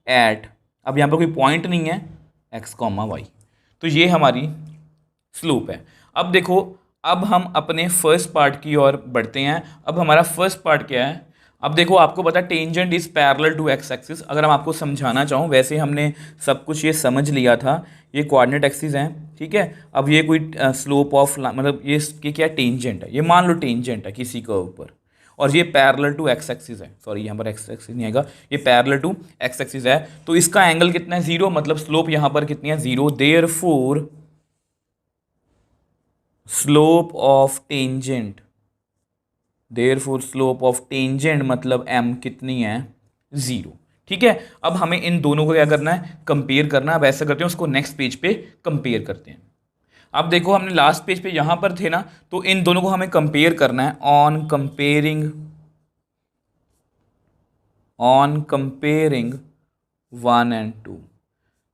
एट, अब यहाँ पर कोई पॉइंट नहीं है, x, y, तो ये हमारी स्लोप है। अब देखो, अब हम अपने फर्स्ट पार्ट की ओर बढ़ते हैं। अब हमारा फर्स्ट पार्ट क्या है, अब देखो आपको पता है tangent is parallel to x axis. अगर हम आपको समझाना चाहूँ, वैसे हमने सब कुछ ये समझ लिया था, ये कोऑर्डिनेट एक्सिस हैं, ठीक है। अब ये कोई स्लोप ऑफ मतलब ये क्या टेंजेंट है, ये मान लो टेंजेंट है किसी कर्व पर, और ये पैरेलल टू एक्स एक्सिस है, सॉरी यहाँ पर एक्स एक्सिस नहीं आएगा, ये पैरेलल टू एक्स एक्सिस है, तो इसका एंगल कितना है, 0, मतलब स्लोप यहाँ पर कितनी है, 0। Therefore slope of tangent, therefore slope of tangent मतलब m कितनी है, 0, ठीक है। अब हमें इन दोनों को क्या करना है, कंपेयर करना है। अब ऐसा करते हैं, उसको नेक्स्ट पेज पे कंपेयर करते हैं। अब देखो हमने लास्ट पेज पे यहां पर थे ना, तो इन दोनों को हमें कंपेयर करना है। ऑन कंपेयरिंग 1 एंड 2,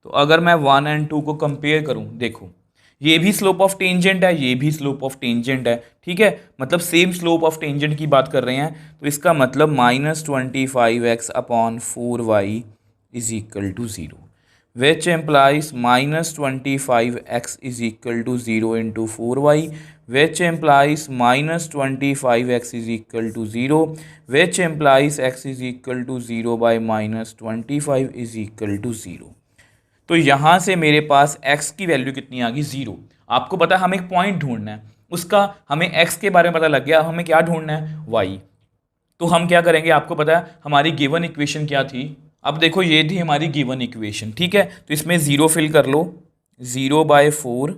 तो अगर मैं 1 एंड 2 को कंपेयर करूं, देखो ये भी स्लोप ऑफ टेंजेंट है, ये भी स्लोप ऑफ टेंजेंट है, ठीक है, मतलब सेम स्लोप ऑफ टेंजेंट की बात कर रहे हैं, तो इसका मतलब -25x/4y is equal to 0, which implies -25x is equal to 0 into 4y, which implies -25x is equal to 0, which implies x is equal to 0 by -25 is equal to 0। तो यहाँ से मेरे पास x की वैल्यू कितनी आ गई, 0। आपको पता है हमें एक पॉइंट ढूंढना है, उसका हमें x के बारे में पता लग गया, हमें क्या ढूंढना है, y। तो हम क्या करेंगे, आपको पता है हमारी गिवन इक्वेशन क्या थी। अब देखो ये थी हमारी गिवन इक्वेशन, ठीक है, तो इसमें 0 फिल कर लो, 0/4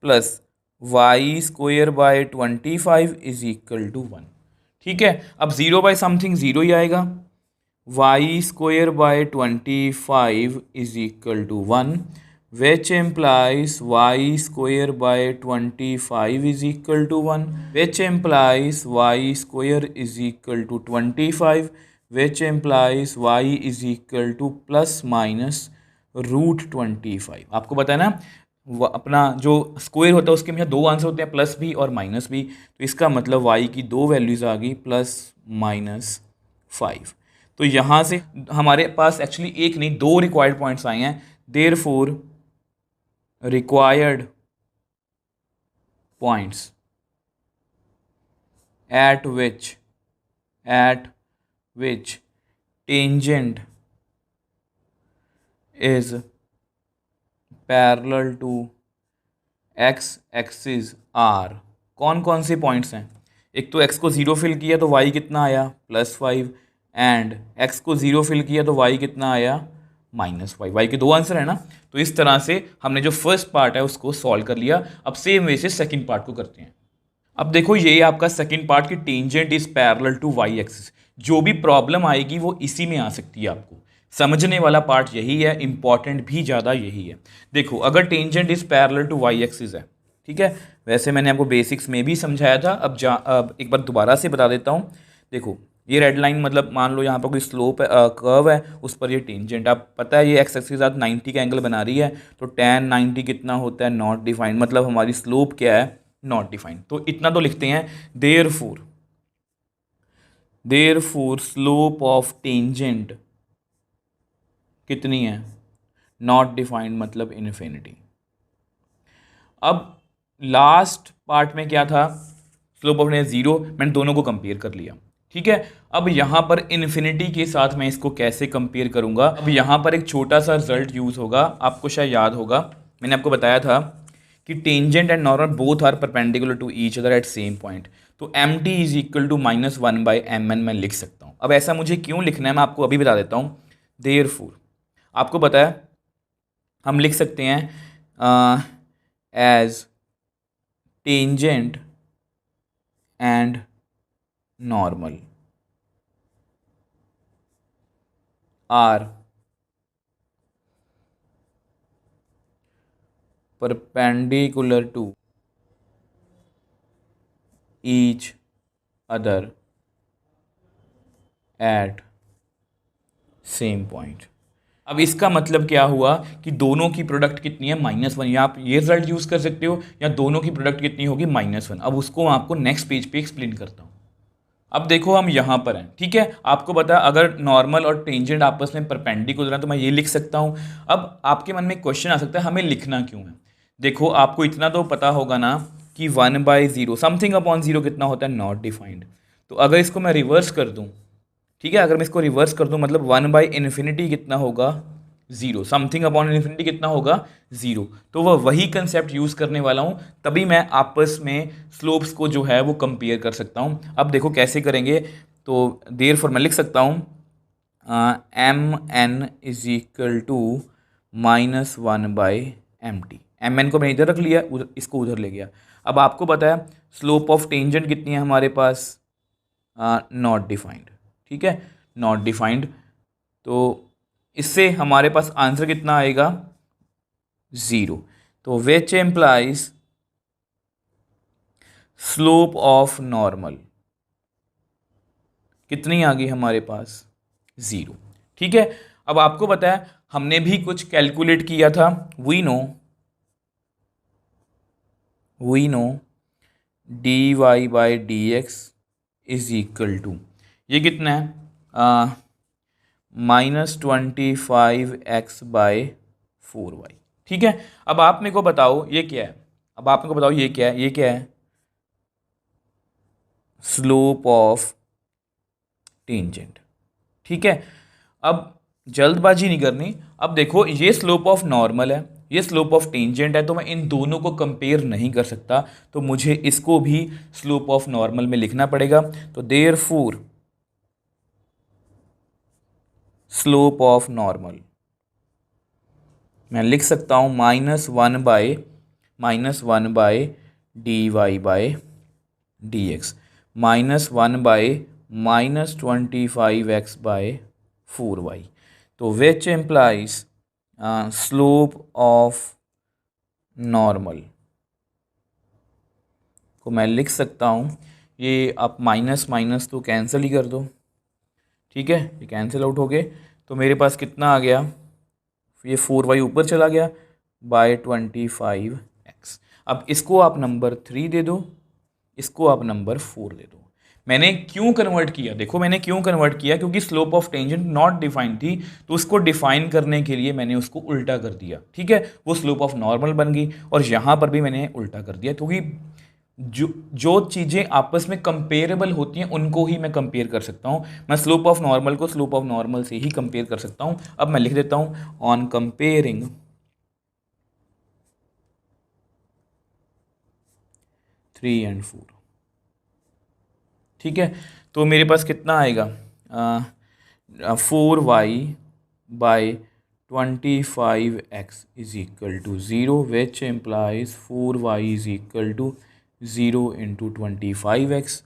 plus y² is equal to 1, ठीक है। अब 0 बाई समथिंग 0 ही आएगा, y² is equal to 1, which implies y² is equal to 1, which implies y² is equal to 25, which implies y is equal to ±√25। आपको पता है ना, अपना जो स्क्वायर होता है उसके हमेशा दो आंसर होते हैं, प्लस भी और माइनस भी, तो इसका मतलब y की दो वैल्यूज आ गई +−5। तो यहाँ से हमारे पास एक्चुअली एक नहीं दो रिक्वायर्ड पॉइंट्स आए हैं। Therefore required points at which tangent is parallel to x axis are. कौन कौन से पॉइंट्स हैं, एक तो x को 0 फिल किया तो y कितना आया +5, एंड x को 0 फिल किया तो y कितना आया -5। y के दो आंसर है ना, तो इस तरह से हमने जो फर्स्ट पार्ट है उसको सॉल्व कर लिया। अब सेम वे से सेकंड पार्ट को करते हैं। अब देखो ये आपका सेकंड पार्ट की tangent is parallel to y axis. जो भी प्रॉब्लम आएगी वो इसी में आ सकती है, आपको समझने वाला पार्ट यही है, इंपॉर्टेंट भी ज़्यादा यही है। देखो अगर tangent is parallel to y axis है, ठीक है, वैसे मैंने आपको बेसिक्स में भी समझाया था, अब एक बार दोबारा से बता देता हूँ। देखो ये रेड लाइन मतलब मान लो यहाँ पर कोई स्लोप है, कर्व है, उस पर ये टेंजेंट, आप पता है ये एक्स एक्सिस के साथ 90 का एंगल बना रही है, तो tan 90 कितना होता है, नॉट डिफाइंड, मतलब हमारी स्लोप क्या है, नॉट डिफाइंड। तो इतना तो लिखते हैं, देयरफॉर स्लोप ऑफ टेंजेंट कितनी है, नॉट डिफाइंड मतलब इन्फिनिटी। अब लास्ट पार्ट में क्या था, स्लोप ऑफ 0, मैंने दोनों को कंपेयर कर लिया, ठीक है। अब यहाँ पर इन्फिनिटी के साथ मैं इसको कैसे कंपेयर करूँगा, अब यहाँ पर एक छोटा सा रिजल्ट यूज़ होगा, आपको शायद याद होगा, मैंने आपको बताया था कि tangent and normal both are perpendicular to each other at same point, तो mt is equal to -1/mn मैं लिख सकता हूँ। अब ऐसा मुझे क्यों लिखना है मैं आपको अभी बता देता हूँ। देयरफॉर आपको पता है हम लिख सकते हैं as tangent and normal are perpendicular to each other at same point. अब इसका मतलब क्या हुआ कि दोनों की प्रोडक्ट कितनी है, -1। या आप ये रिजल्ट यूज़ कर सकते हो, या दोनों की प्रोडक्ट कितनी होगी, -1। अब उसको मैं आपको नेक्स्ट पेज पे एक्सप्लेन करता हूँ। अब देखो हम यहाँ पर हैं, ठीक है। आपको पता है अगर नॉर्मल और टेंजेंट आपस में परपेंडिकुलर है तो मैं ये लिख सकता हूँ। अब आपके मन में एक क्वेश्चन आ सकता है, हमें लिखना क्यों है। देखो आपको इतना तो पता होगा ना कि 1/0 समथिंग अपॉन 0 कितना होता है, नॉट डिफाइंड। तो अगर इसको मैं रिवर्स कर दूँ, ठीक है, अगर मैं इसको रिवर्स कर दूं मतलब 1/∞ कितना होगा, 0। समथिंग अपॉन इन्फिनिटी कितना होगा, 0। तो वह वही कंसेप्ट यूज़ करने वाला हूं, तभी मैं आपस में स्लोप्स को जो है वो कंपेयर कर सकता हूं। अब देखो कैसे करेंगे। तो देयरफॉर मैं लिख सकता हूं mn is equal to -1/mt। mn को मैंने इधर रख लिया, उधर इसको उधर ले गया। अब आपको पता है स्लोप ऑफ टेंजेंट कितनी है हमारे पास, नॉट डिफाइंड, ठीक है, नॉट डिफाइंड। तो इससे हमारे पास आंसर कितना आएगा, 0। तो which employees slope of normal कितनी आ गई हमारे पास, 0, ठीक है। अब आपको पता है हमने भी कुछ कैलकुलेट किया था। We know dy/dx is equal to, ये कितना है, -25x/4y, ठीक है। अब आप मेरे को बताओ ये क्या है, अब आप मेरे को बताओ ये क्या है, ये क्या है, स्लोप ऑफ टेंजेंट, ठीक है। अब जल्दबाजी नहीं करनी। अब देखो ये स्लोप ऑफ नॉर्मल है, ये स्लोप ऑफ टेंजेंट है, तो मैं इन दोनों को कंपेयर नहीं कर सकता, तो मुझे इसको भी स्लोप ऑफ नॉर्मल में लिखना पड़ेगा। तो देयरफॉर स्लोप ऑफ नॉर्मल मैं लिख सकता हूँ -1/dy/dx -1/-25x/4y। तो which employees slope of normal को मैं लिख सकता हूँ, ये आप माइनस माइनस तो कैंसिल ही कर दो, ठीक है, ये कैंसिल आउट हो गए। तो मेरे पास कितना आ गया, ये 4y ऊपर चला गया /25x। अब इसको आप नंबर 3 दे दो, इसको आप नंबर 4 दे दो। मैंने क्यों कन्वर्ट किया, देखो मैंने क्यों कन्वर्ट किया, क्योंकि slope of tangent not defined थी, तो उसको डिफाइन करने के लिए मैंने उसको उल्टा कर दिया, ठीक है, वो स्लोप ऑफ नॉर्मल बन गई। और यहाँ पर भी मैंने उल्टा कर दिया, क्योंकि जो चीज़ें आपस में कंपेरेबल होती हैं उनको ही मैं कंपेयर कर सकता हूँ। मैं स्लोप ऑफ नॉर्मल को स्लोप ऑफ नॉर्मल से ही कंपेयर कर सकता हूँ। अब मैं लिख देता हूँ ऑन कंपेयरिंग 3 and 4, ठीक है। तो मेरे पास कितना आएगा, 4y/25x is equal to 0, which implies 4y is equal to 0 into 25x,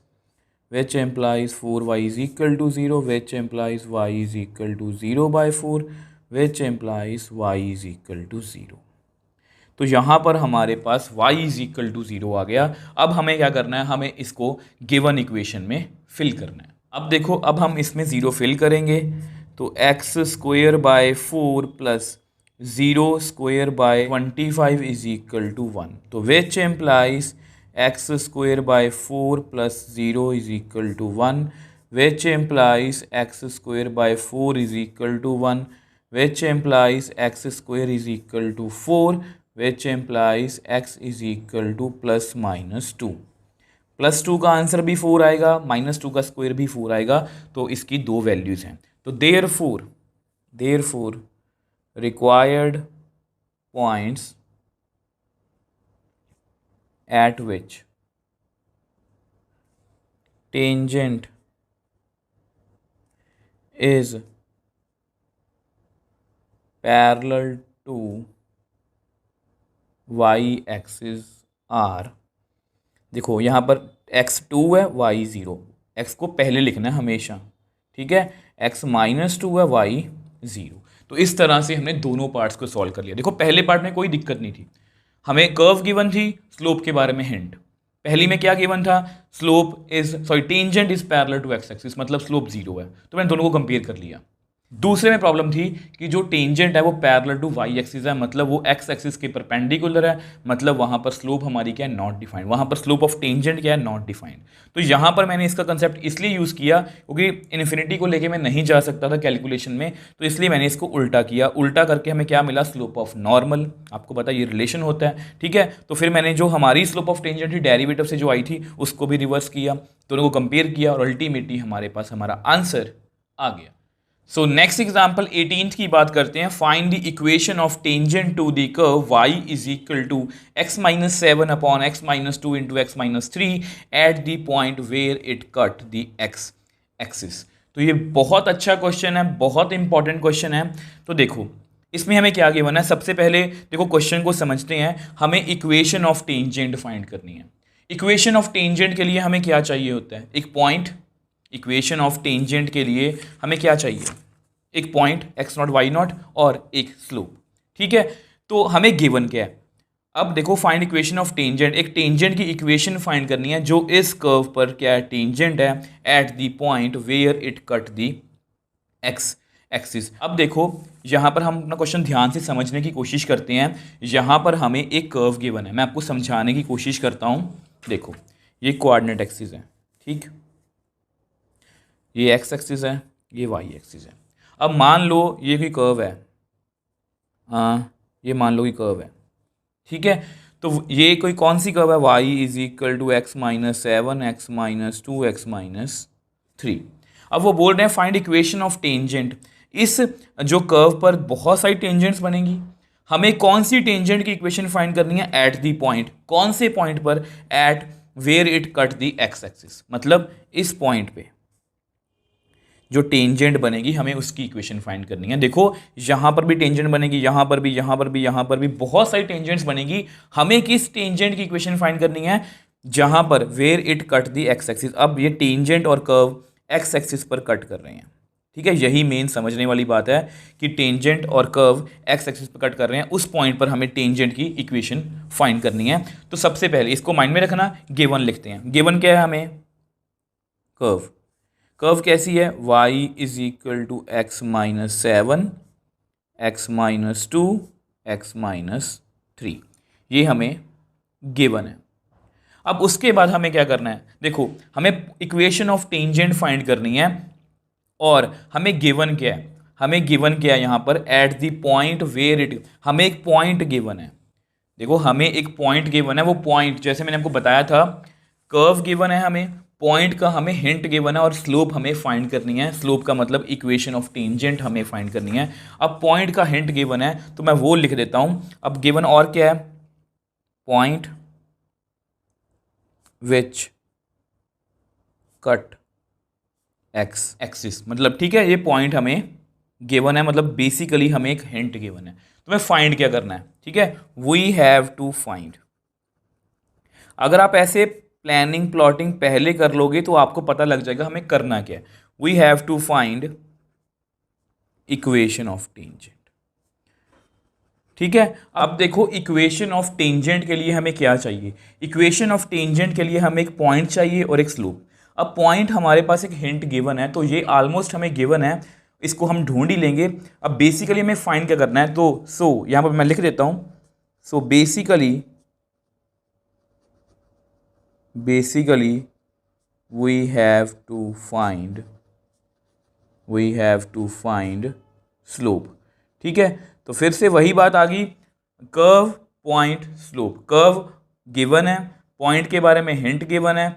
which implies 4y is equal to 0, which implies y is equal to 0/4, which implies y is equal to 0। तो यहाँ पर हमारे पास y is equal to 0 आ गया। अब हमें क्या करना है, हमें इसको गिवन इक्वेशन में फिल करना है। अब देखो अब हम इसमें 0 फिल करेंगे, तो x² plus 0² is equal to 1। तो which implies x² plus 0 is equal to 1, which implies x² is equal to 1, which implies x² is equal to 4, which implies x is equal to +-2। +2 का answer भी 4 आएगा, -2 का square भी 4 आएगा, तो इसकी दो वैल्यूज़ हैं। तो therefore required points at which tangent is parallel to y axis r। देखो यहाँ पर x2 है y 0, x को पहले लिखना है हमेशा, ठीक है, x -2 है y 0। तो इस तरह से हमने दोनों पार्ट्स को सॉल्व कर लिया। देखो पहले पार्ट में कोई दिक्कत नहीं थी, हमें कर्व गिवन थी, स्लोप के बारे में हिंट। पहली में क्या गिवन था, tangent is parallel to x axis, मतलब स्लोप 0 है, तो मैंने दोनों को कंपेयर कर लिया। दूसरे में प्रॉब्लम थी कि जो टेंजेंट है वो पैरेलल टू वाई एक्सिस है, मतलब वो एक्स एक्सिस के परपेंडिकुलर है, मतलब वहां पर स्लोप हमारी क्या है, नॉट डिफाइंड। वहां पर स्लोप ऑफ टेंजेंट क्या है, नॉट डिफाइंड। तो यहां पर मैंने इसका कंसेप्ट इसलिए यूज किया क्योंकि इन्फिनिटी को लेके मैं नहीं जा सकता था कैलकुलेशन में, तो इसलिए मैंने इसको उल्टा किया। उल्टा करके हमें क्या मिला, स्लोप ऑफ नॉर्मल। आपको पता ये रिलेशन होता है, ठीक है। तो फिर मैंने जो हमारी स्लोप ऑफ टेंजेंट थी डेरिवेटिव से जो आई थी उसको भी रिवर्स किया, दोनों को कंपेयर किया और अल्टीमेटली हमारे पास हमारा आंसर आ गया। सो नेक्स्ट एग्जाम्पल 18th की बात करते हैं। Find the equation of tangent to the curve y is equal to x-7 upon x-2 into x-3 at the point where it cut the x axis. तो ये बहुत अच्छा क्वेश्चन है, बहुत इंपॉर्टेंट क्वेश्चन है। तो देखो इसमें हमें क्या गिवन है, सबसे पहले देखो क्वेश्चन को समझते हैं। हमें इक्वेशन ऑफ टेंजेंट फाइंड करनी है। इक्वेशन ऑफ टेंजेंट के लिए हमें क्या चाहिए होता है, एक पॉइंट। इक्वेशन ऑफ टेंजेंट के लिए हमें क्या चाहिए, एक पॉइंट x0 y0 और एक स्लोप, ठीक है। तो हमें गिवन क्या है, अब देखो फाइंड इक्वेशन ऑफ टेंजेंट, एक टेंजेंट की इक्वेशन फाइंड करनी है जो इस कर्व पर क्या है, टेंजेंट है at the point where it cut the x axis. अब देखो यहाँ पर हम अपना क्वेश्चन ध्यान से समझने की कोशिश करते हैं। यहाँ पर हमें एक कर्व गिवन है, मैं आपको समझाने की कोशिश करता हूँ। देखो ये कोऑर्डिनेट एक्सिस है, ठीक, ये एक्स एक्सिस है, ये वाई एक्सिस है। अब मान लो ये कोई कर्व है, हाँ ये मान लो कोई कर्व है, ठीक है। तो ये कोई कौन सी कर्व है, y is equal to x-7 x-2 x-3। अब वो बोल रहे हैं फाइंड इक्वेशन ऑफ टेंजेंट। इस जो कर्व पर बहुत सारी टेंजेंट्स बनेंगी, हमें कौन सी टेंजेंट की इक्वेशन फाइंड करनी है एट दी पॉइंट, कौन से पॉइंट पर, at where it cut the x axis, मतलब इस पॉइंट पे जो टेंजेंट बनेगी हमें उसकी इक्वेशन फाइंड करनी है। देखो यहाँ पर भी टेंजेंट बनेगी, यहाँ पर भी, यहाँ पर भी, यहाँ पर भी बहुत सारी टेंजेंट्स बनेगी। हमें किस टेंजेंट की इक्वेशन फाइंड करनी है, जहाँ पर where it cut the x axis. अब ये टेंजेंट और कर्व एक्स एक्सिस पर कट कर रहे हैं, ठीक है। यही मेन समझने वाली बात है कि टेंजेंट और कर्व एक्स एक्सिस पर कट कर रहे हैं, उस पॉइंट पर हमें टेंजेंट की इक्वेशन फाइंड करनी है। तो सबसे पहले इसको माइंड में रखना, गिवन लिखते हैं। गिवन क्या है हमें, कर्व। कर्व कैसी है, y is equal to x-7 x-2 x-3, ये हमें गिवन है। अब उसके बाद हमें क्या करना है, देखो हमें इक्वेशन ऑफ टेंजेंट फाइंड करनी है और हमें गिवन क्या है, हमें गिवन क्या है यहाँ पर, at the point where it, हमें एक पॉइंट गिवन है। देखो हमें एक पॉइंट गिवन है, वो पॉइंट जैसे मैंने आपको बताया था, कर्व गिवन है, हमें पॉइंट का हमें हिंट गिवन है और स्लोप हमें फाइंड करनी है। स्लोप का मतलब इक्वेशन ऑफ टेंजेंट हमें फाइंड करनी है। अब पॉइंट का हिंट गिवन है तो मैं वो लिख देता हूं। अब गिवन और क्या है, point which cut x axis, मतलब ठीक है, ये पॉइंट हमें गिवन है, मतलब बेसिकली हमें एक हिंट गिवन है। तो मैं फाइंड क्या करना है, ठीक है, वी हैव टू फाइंड। अगर आप ऐसे प्लानिंग प्लॉटिंग पहले कर लोगे तो आपको पता लग जाएगा हमें करना क्या है। We have to find equation of tangent, ठीक है। अब देखो इक्वेशन ऑफ टेंजेंट के लिए हमें क्या चाहिए, इक्वेशन ऑफ टेंजेंट के लिए हमें एक पॉइंट चाहिए और एक स्लोप। अब पॉइंट हमारे पास एक हिंट गिवन है, तो ये ऑलमोस्ट हमें गिवन है, इसको हम ढूंढ ही लेंगे। अब बेसिकली हमें फाइंड क्या करना है, तो यहां पर मैं लिख देता हूं, basically we have to find slope, ठीक है। तो फिर से वही बात आ गई, curve point slope. Curve given है, पॉइंट के बारे में हिंट गिवन है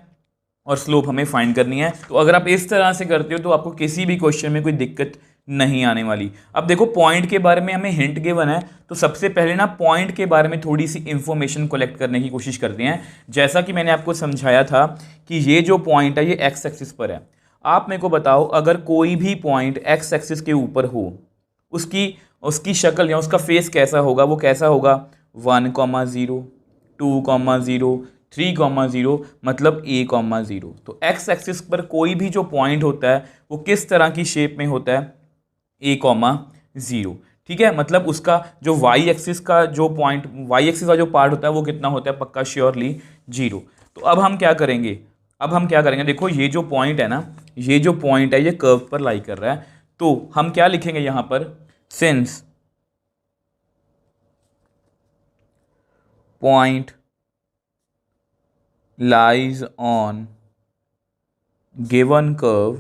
और स्लोप हमें फाइंड करनी है। तो अगर आप इस तरह से करते हो तो आपको किसी भी क्वेश्चन में कोई दिक्कत नहीं आने वाली। अब देखो पॉइंट के बारे में हमें हिंट गिवन है, तो सबसे पहले ना पॉइंट के बारे में थोड़ी सी इंफॉर्मेशन कलेक्ट करने की कोशिश करते हैं। जैसा कि मैंने आपको समझाया था कि ये जो पॉइंट है ये एक्स एक्सिस पर है। आप मेरे को बताओ, अगर कोई भी पॉइंट एक्स एक्सिस के ऊपर हो, उसकी शक्ल या उसका फेस कैसा होगा, वो कैसा होगा, 1,0 2,0 3,0, मतलब a,0। तो एक्स एक्सिस पर कोई भी जो पॉइंट होता है वो किस तरह की शेप में होता है, a,0, ठीक है, मतलब उसका जो वाई एक्सिस का जो पॉइंट, वाई एक्सिस का जो पार्ट होता है वो कितना होता है, पक्का श्योरली 0। तो अब हम क्या करेंगे, देखो ये जो पॉइंट है ना, ये जो पॉइंट है ये कर्व पर लाई कर रहा है, तो हम क्या लिखेंगे यहां पर, since point lies on given curve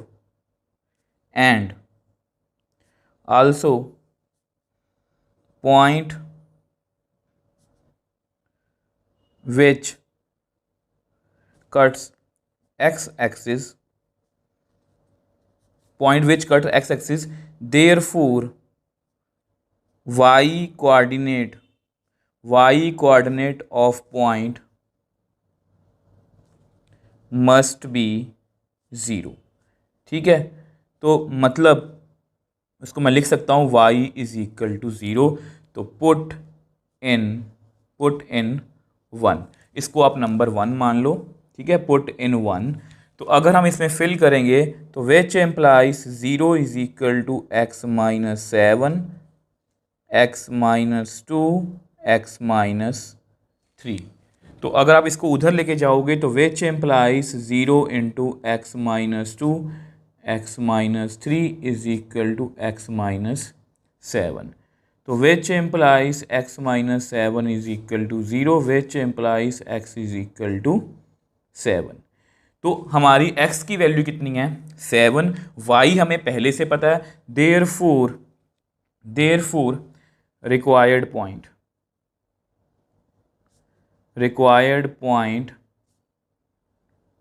and also point which cuts x-axis, therefore y coordinate of point must be 0। ठीक है, तो मतलब इसको मैं लिख सकता हूँ y इज इक्वल टू 0। तो पुट इन 1, इसको आप नंबर 1 मान लो। ठीक है, पुट इन 1। तो अगर हम इसमें फिल करेंगे तो which implies 0 is equal to x minus 7, x minus 2, x minus 3। तो अगर आप इसको उधर लेके जाओगे तो which implies 0 into x minus 2, x minus 3 is equal to x minus 7। तो which implies x minus 7 is equal to 0, which implies x is equal to 7। तो हमारी x की वैल्यू कितनी है, 7। y हमें पहले से पता है, therefore required point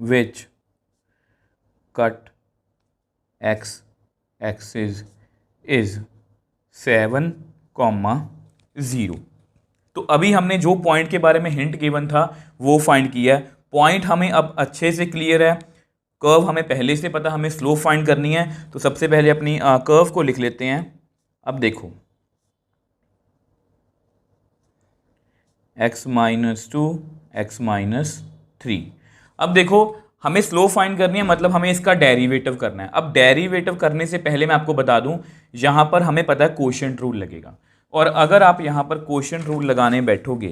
which cut x axis is 7, 0। तो अभी हमने जो पॉइंट के बारे में हिंट गिवन था वो फाइंड किया है। पॉइंट हमें अब अच्छे से क्लियर है, कर्व हमें पहले से पता, हमें स्लोप फाइंड करनी है। तो सबसे पहले अपनी कर्व को लिख लेते हैं। अब देखो x माइनस 2, एक्स माइनस 3। अब देखो हमें स्लोप फाइंड करनी है, मतलब हमें इसका डेरिवेटिव करना है। अब डेरिवेटिव करने से पहले मैं आपको बता दूं, यहां पर हमें पता है कोशेंट रूल लगेगा, और अगर आप यहां पर कोशेंट रूल लगाने बैठोगे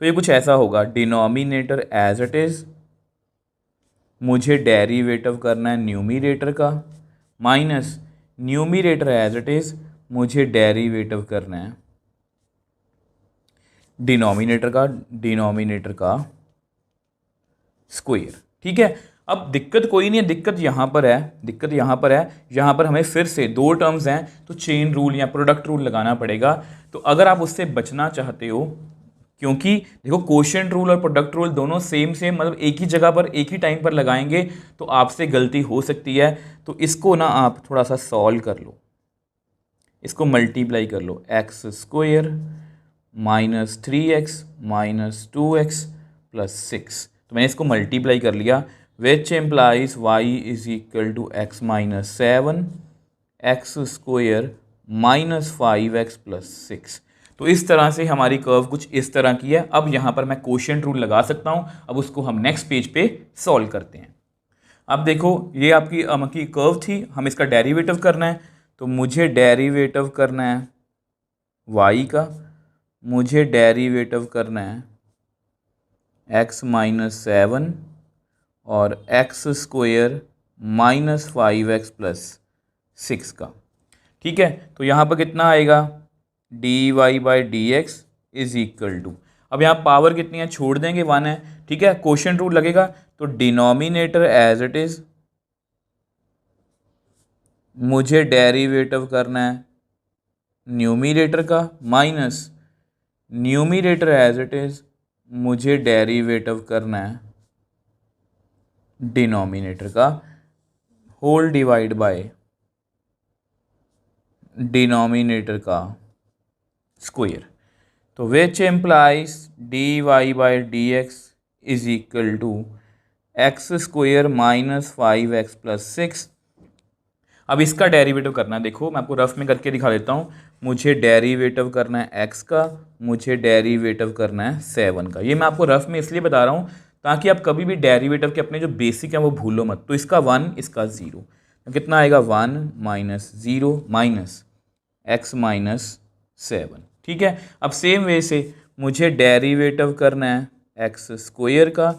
तो ये कुछ ऐसा होगा, डिनोमिनेटर एज इट इज, मुझे डेरिवेटिव करना है न्यूमिरेटर का, minus numerator as it is, मुझे डेरिवेटिव करना है डिनोमिनेटर का स्क्वायर। ठीक है, अब दिक्कत कोई नहीं है, दिक्कत यहाँ पर है, यहाँ पर हमें फिर से दो टर्म्स हैं तो चेन रूल या प्रोडक्ट रूल लगाना पड़ेगा। तो अगर आप उससे बचना चाहते हो, क्योंकि देखो कोशेंट रूल और प्रोडक्ट रूल दोनों सेम मतलब एक ही जगह पर एक ही टाइम पर लगाएंगे तो आपसे गलती हो सकती है। तो इसको ना आप थोड़ा सा सॉल्व कर लो, इसको मल्टीप्लाई कर लो, x square minus 3x minus 2x plus 6। तो मैंने इसको मल्टीप्लाई कर लिया, which implies y is equal to x minus 7, x square minus 5x plus 6। तो इस तरह से हमारी कर्व कुछ इस तरह की है। अब यहाँ पर मैं कोशेंट रूल लगा सकता हूँ। अब उसको हम नेक्स्ट पेज पे सॉल्व करते हैं। अब देखो ये आपकी कर्व थी, हम इसका डेरिवेटिव करना है। तो मुझे डेरिवेटिव करना है y का, मुझे डेरिवेटिव करना है x माइनस 7 और x square minus 5x plus 6 का। ठीक है, तो यहाँ पर कितना आएगा, dy by d x is equal to, अब यहाँ पावर कितनी है, छोड़ देंगे 1 है। ठीक है, कोशेंट रूल लगेगा, तो डिनोमिनेटर एज इट इज, मुझे डेरिवेटिव करना है न्यूमिरेटर का, minus numerator as it is, मुझे डेरिवेटिव करना है डिनोमिनेटर का, होल डिवाइड बाय डिनोमिनेटर का स्क्वायर। तो which implies dy by d x is equal to x square minus 5x plus 6। अब इसका डेरिवेटिव करना है, देखो मैं आपको रफ में करके दिखा देता हूँ। मुझे डेरिवेटिव करना है x का, मुझे डेरिवेटिव करना है 7 का। ये मैं आपको रफ में इसलिए बता रहा हूँ ताकि आप कभी भी डेरिवेटिव के अपने जो बेसिक हैं वो भूलो मत। तो इसका 1, इसका 0, तो कितना आएगा 1 माइनस 0 माइनस x माइनस 7। ठीक है, अब सेम वे से मुझे डेरिवेटिव करना है एक्स स्क्वायर का,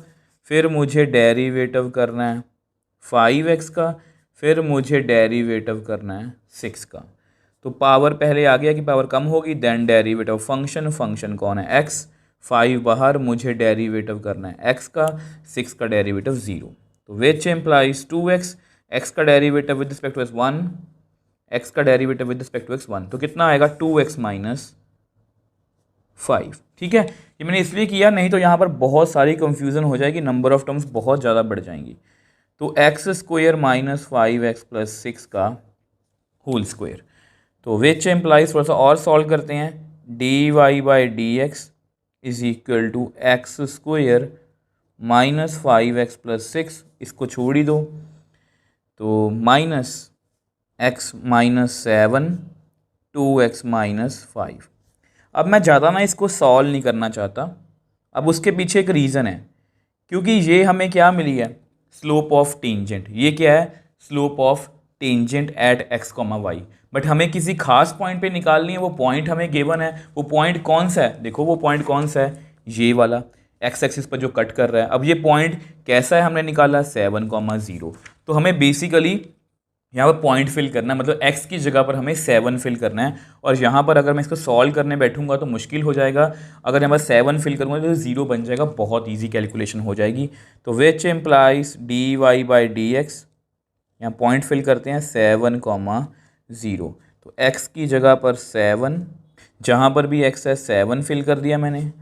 फिर मुझे डेरिवेटिव करना है 5x का, फिर मुझे डेरिवेटिव करना है 6 का। तो पावर पहले आ गया कि पावर कम होगी, देन डेरिवेटिव फंक्शन कौन है x, 5 बाहर, मुझे डेरिवेटिव करना है x का, 6 का डेरिवेटिव 0। तो विच इम्प्लाइज 2x, x का derivative with respect to x 1, x का derivative with respect to x 1, तो कितना आएगा 2x माइनस 5। ठीक है, ये मैंने इसलिए किया, नहीं तो यहाँ पर बहुत सारी कंफ्यूजन हो जाएगी, नंबर ऑफ टर्म्स बहुत ज़्यादा बढ़ जाएंगी। तो x square minus 5x plus 6 का होल स्क्वायर, तो विच एम्प्लाइज, थोड़ा सा और सॉल्व करते हैं, d y by d x is equal to x square minus 5x plus 6, इसको छोड़ ही दो, तो minus x minus 7 2x minus 5। अब मैं ज़्यादा ना इसको सॉल्व नहीं करना चाहता, अब उसके पीछे एक रीज़न है, क्योंकि ये हमें क्या मिली है, स्लोप ऑफ टेंजेंट। ये क्या है, slope of tangent eight x, y, but हमें किसी खास पॉइंट पे निकालनी है, वो पॉइंट हमें गिवन है। वो पॉइंट कौन सा है, देखो वो पॉइंट कौन सा है, ये वाला x एक्सिस पर जो कट कर रहा है। अब ये पॉइंट कैसा है, हमने निकाला 7,0। तो हमें बेसिकली यहाँ पर पॉइंट फिल करना है, मतलब x की जगह पर हमें 7 फिल करना है। और यहाँ पर अगर मैं इसको सॉल्व करने बैठूंगा तो मुश्किल हो जाएगा, अगर यहाँ पर 7 फिल करूँगा तो 0 बन जाएगा, बहुत इजी कैलकुलेशन हो जाएगी। तो which implies d y by d x, यहाँ पॉइंट फिल करते हैं 7,0। तो x की जगह पर 7, जहाँ पर भी x है 7 फिल कर दिया मैंने,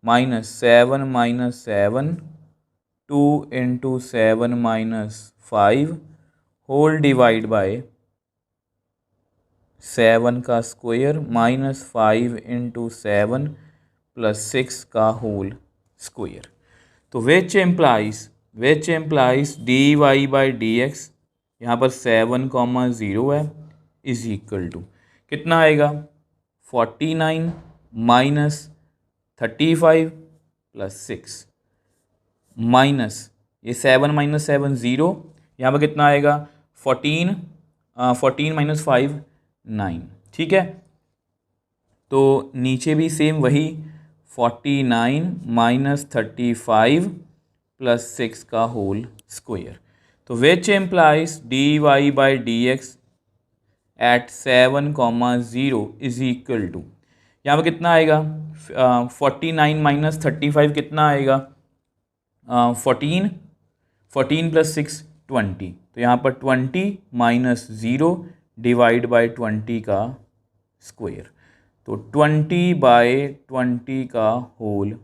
minus 7 2 into 7 minus 5 whole divide by 7 का स्क्वायर माइनस 5 इंटू 7 प्लस 6 का होल स्क्वायर। तो which implies d y by d x, यहाँ पर 7,0 है, इज इक्वल टू कितना आएगा 49 माइनस 35 प्लस 6 माइनस ये 7 माइनस 7 0, यहाँ पर कितना आएगा 14 माइनस 5 9। ठीक है, तो नीचे भी सेम वही 49 माइनस 35 प्लस 6 का होल स्क्वायर। तो which implies d y by d x at 7,0 is equal to, यहाँ पर कितना आएगा 49 माइनस 35 कितना आएगा 14 प्लस 6 20, तो यहाँ पर 20 माइनस 0 डिवाइड बाई 20 का स्क्वायर, तो 20 बाई 20 का होल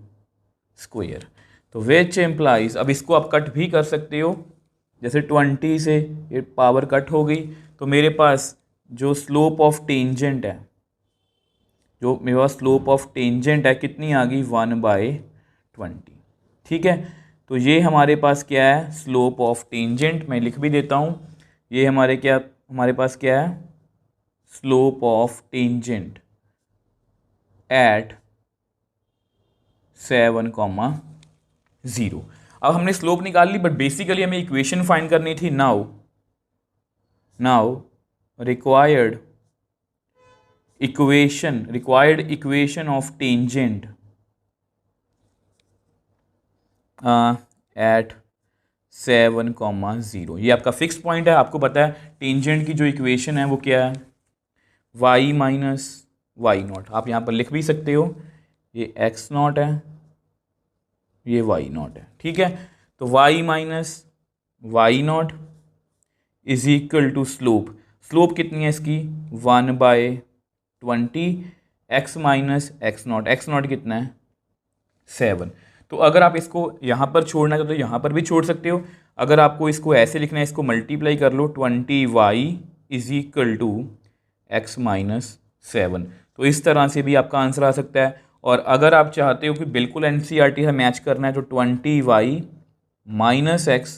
स्क्वायर। तो विच एम्प्लाइज, अब इसको आप कट भी कर सकते हो, जैसे 20 से ये पावर कट हो गई, तो मेरे पास जो स्लोप ऑफ टेंजेंट है, जो मेरे पास स्लोप ऑफ टेंजेंट है कितनी आ गई 1/20। ठीक है, तो ये हमारे पास क्या है, स्लोप ऑफ टेंजेंट, मैं लिख भी देता हूँ, ये हमारे पास क्या है, स्लोप ऑफ टेंजेंट एट 7,0। अब हमने स्लोप निकाल ली, बट बेसिकली हमें इक्वेशन फाइंड करनी थी। Now required equation of tangent eight 7,0। ये आपका फिक्स पॉइंट है, आपको पता है टेंजेंट की जो इक्वेशन है वो क्या है, y माइनस वाई नॉट। आप यहाँ पर लिख भी सकते हो, ये x नॉट है, ये y नॉट है। ठीक है, तो y minus y naught is equal to slope कितनी है इसकी 1/20, x माइनस x नॉट कितना है 7। तो अगर आप इसको यहाँ पर छोड़ना चाहते हो तो यहाँ पर भी छोड़ सकते हो, अगर आपको इसको ऐसे लिखना है, इसको मल्टीप्लाई कर लो, 20y is equal to x minus 7, तो इस तरह से भी आपका आंसर आ सकता है। और अगर आप चाहते हो कि बिल्कुल NCERT से मैच करना है, तो 20y minus x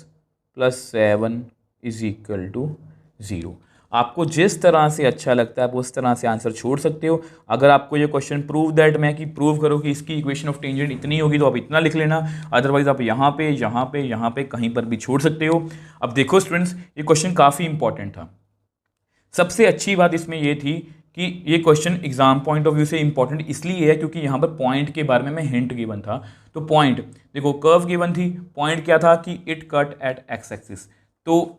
plus 7 is equal to 0। आपको जिस तरह से अच्छा लगता है आप उस तरह से आंसर छोड़ सकते हो। अगर आपको ये क्वेश्चन प्रूव दैट में कि प्रूव करो कि इसकी इक्वेशन ऑफ टेंजेंट इतनी होगी, तो आप इतना लिख लेना, अदरवाइज आप यहाँ पे कहीं पर भी छोड़ सकते हो। अब देखो स्टूडेंट्स, ये क्वेश्चन काफ़ी इंपॉर्टेंट था। सबसे अच्छी बात इसमें ये थी कि ये question exam point of view से इंपॉर्टेंट इसलिए है क्योंकि यहाँ पर पॉइंट के बारे में मैं हिंट गिवन था। तो पॉइंट देखो, कर्व गिवन थी, पॉइंट क्या था कि it cut at x axis. तो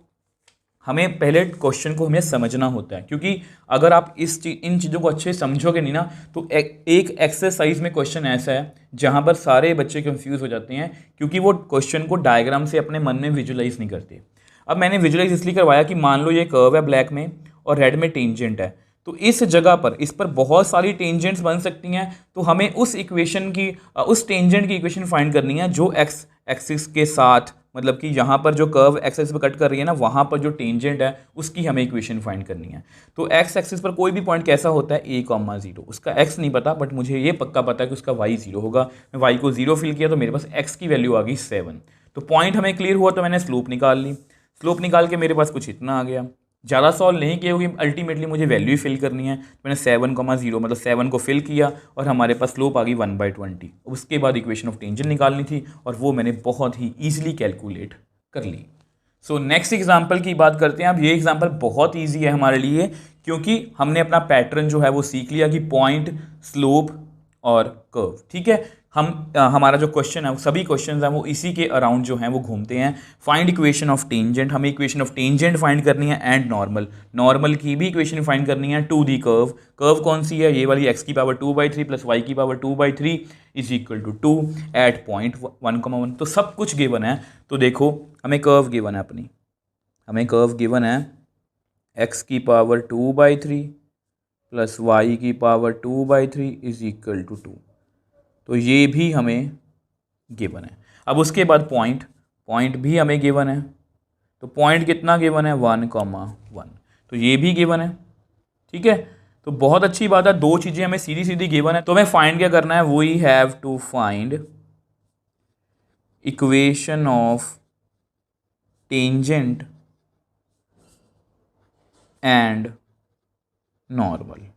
हमें पहले क्वेश्चन को हमें समझना होता है, क्योंकि अगर आप इन चीज़ों को अच्छे से समझोगे नहीं ना तो एक एक्सरसाइज में क्वेश्चन ऐसा है जहाँ पर सारे बच्चे कंफ्यूज हो जाते हैं क्योंकि वो क्वेश्चन को डायग्राम से अपने मन में विजुलाइज नहीं करते। अब मैंने विजुलाइज इसलिए करवाया कि मान लो ये कर्व है ब्लैक में और रेड में टेंजेंट है, तो इस जगह पर इस पर बहुत सारी टेंजेंट्स बन सकती हैं। तो हमें उस इक्वेशन की उस टेंजेंट की इक्वेशन फाइंड करनी है जो एक्स एक्सिस के साथ, मतलब कि यहाँ पर जो कर्व एक्स एक्सिस पर कट कर रही है ना, वहाँ पर जो टेंजेंट है उसकी हमें इक्वेशन फाइंड करनी है। तो एक्स एक्सिस पर कोई भी पॉइंट कैसा होता है, a,0, उसका एक्स नहीं पता बट मुझे ये पक्का पता है कि उसका वाई 0 होगा। मैं वाई को 0 फिल किया तो मेरे पास एक्स की वैल्यू आ गई 7। तो पॉइंट हमें क्लियर हुआ, तो मैंने स्लोप निकाल ली। स्लोप निकाल के मेरे पास कुछ इतना आ गया। ज़्यादा सॉल्व नहीं किया क्योंकि अल्टीमेटली मुझे वैल्यू ही फिल करनी है। तो मैंने 7,0 मतलब 7 को फिल किया और हमारे पास स्लोप आ गई 1/20। उसके बाद इक्वेशन ऑफ टेंजेंट निकालनी थी और वो मैंने बहुत ही ईजिली कैलकुलेट कर ली। सो नेक्स्ट एग्जाम्पल की बात करते हैं। अब ये एग्जाम्पल बहुत ईजी है हमारे लिए क्योंकि हमने अपना पैटर्न जो है वो सीख लिया कि पॉइंट, स्लोप और कर्व। ठीक है, हमारा जो क्वेश्चन है, सभी क्वेश्चन हैं वो इसी के अराउंड जो हैं वो घूमते हैं। फाइंड इक्वेशन ऑफ टेंजेंट, हमें इक्वेशन ऑफ टेंजेंट फाइंड करनी है एंड नॉर्मल, नॉर्मल की भी इक्वेशन फाइंड करनी है टू दी कर्व। कर्व कौन सी है, ये वाली x की पावर 2/3 प्लस y की power 2/3 is equal to 2 at point 1,1। तो सब कुछ गिवन है। तो देखो हमें कर्व गिवन है अपनी, हमें कर्व गिवन है x की पावर 2/3 प्लस y की पावर 2/3 इज इक्वल टू 2। तो ये भी हमें गिवन है। अब उसके बाद पॉइंट, पॉइंट भी हमें गिवन है। तो पॉइंट कितना गिवन है, 1,1। तो ये भी गिवन है। ठीक है, तो बहुत अच्छी बात है, दो चीज़ें हमें सीधी सीधी गिवन है। तो हमें फाइंड क्या करना है, we have to find equation of tangent and normal.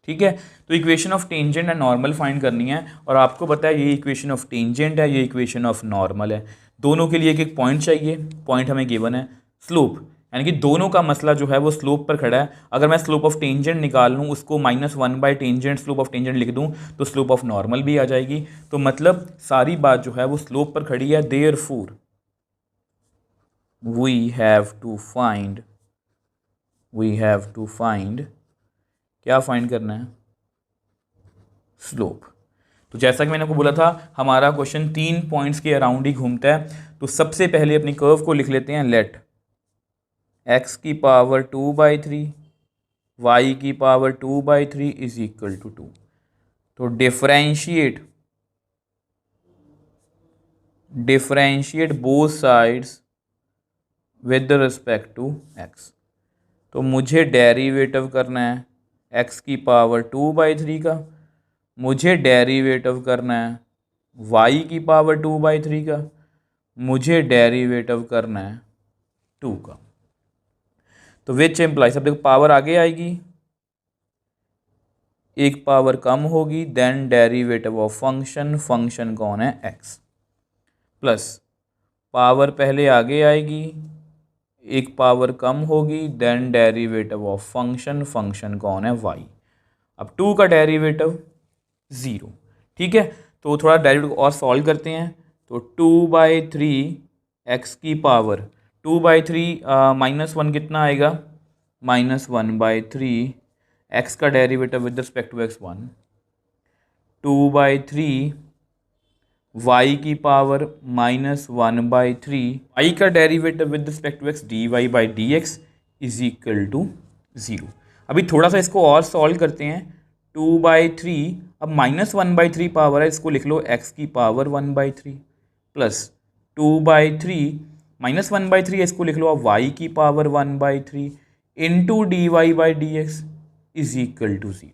ठीक है, तो equation of tangent and normal find करनी है। और आपको पता है ये इक्वेशन ऑफ टेंजेंट है, ये इक्वेशन ऑफ नॉर्मल है। दोनों के लिए एक एक पॉइंट चाहिए। पॉइंट हमें गिवन है। स्लोप, यानी कि दोनों का मसला जो है वो स्लोप पर खड़ा है। अगर मैं स्लोप ऑफ टेंजेंट निकाल लूँ, उसको -1 टेंजेंट स्लोप ऑफ टेंजेंट लिख दूँ तो स्लोप ऑफ नॉर्मल भी आ जाएगी। तो मतलब सारी बात जो है वो स्लोप पर खड़ी है। Therefore we have to find क्या फाइंड करना है, स्लोप। तो जैसा कि मैंने आपको बोला था हमारा क्वेश्चन 3 पॉइंट्स के अराउंड ही घूमता है। तो सबसे पहले अपनी कर्व को लिख लेते हैं, लेट x की पावर 2/3 y की पावर 2/3 इज इक्वल टू 2। तो differentiate both sides with respect to x। तो मुझे डेरिवेटिव करना है x की पावर 2/3 का, मुझे डेरिवेटिव करना है y की पावर 2/3 का, मुझे डेरिवेटिव करना है 2 का। तो विच एम्प्लाइज, अब देखो पावर आगे आएगी, एक पावर कम होगी, then derivative of function, function कौन है x, प्लस पावर पहले आगे आएगी, एक पावर कम होगी, then derivative of function, function कौन है y। अब 2 का डेरिवेटिव 0। ठीक है, तो थोड़ा डेरिवेटिव और सॉल्व करते हैं। तो 2/3 x की पावर 2/3 -1 कितना आएगा, -1/3 x का derivative with respect to x 1, 2/3 y की पावर -1/3 y का derivative with respect to x dy/dx is equal to 0। अभी थोड़ा सा इसको और सॉल्व करते हैं। 2/3, अब -1/3 पावर है, इसको लिख लो x की पावर 1/3 प्लस 2/3 -1/3 है, इसको लिख लो अब y की power 1/3 into dy/dx is equal to 0।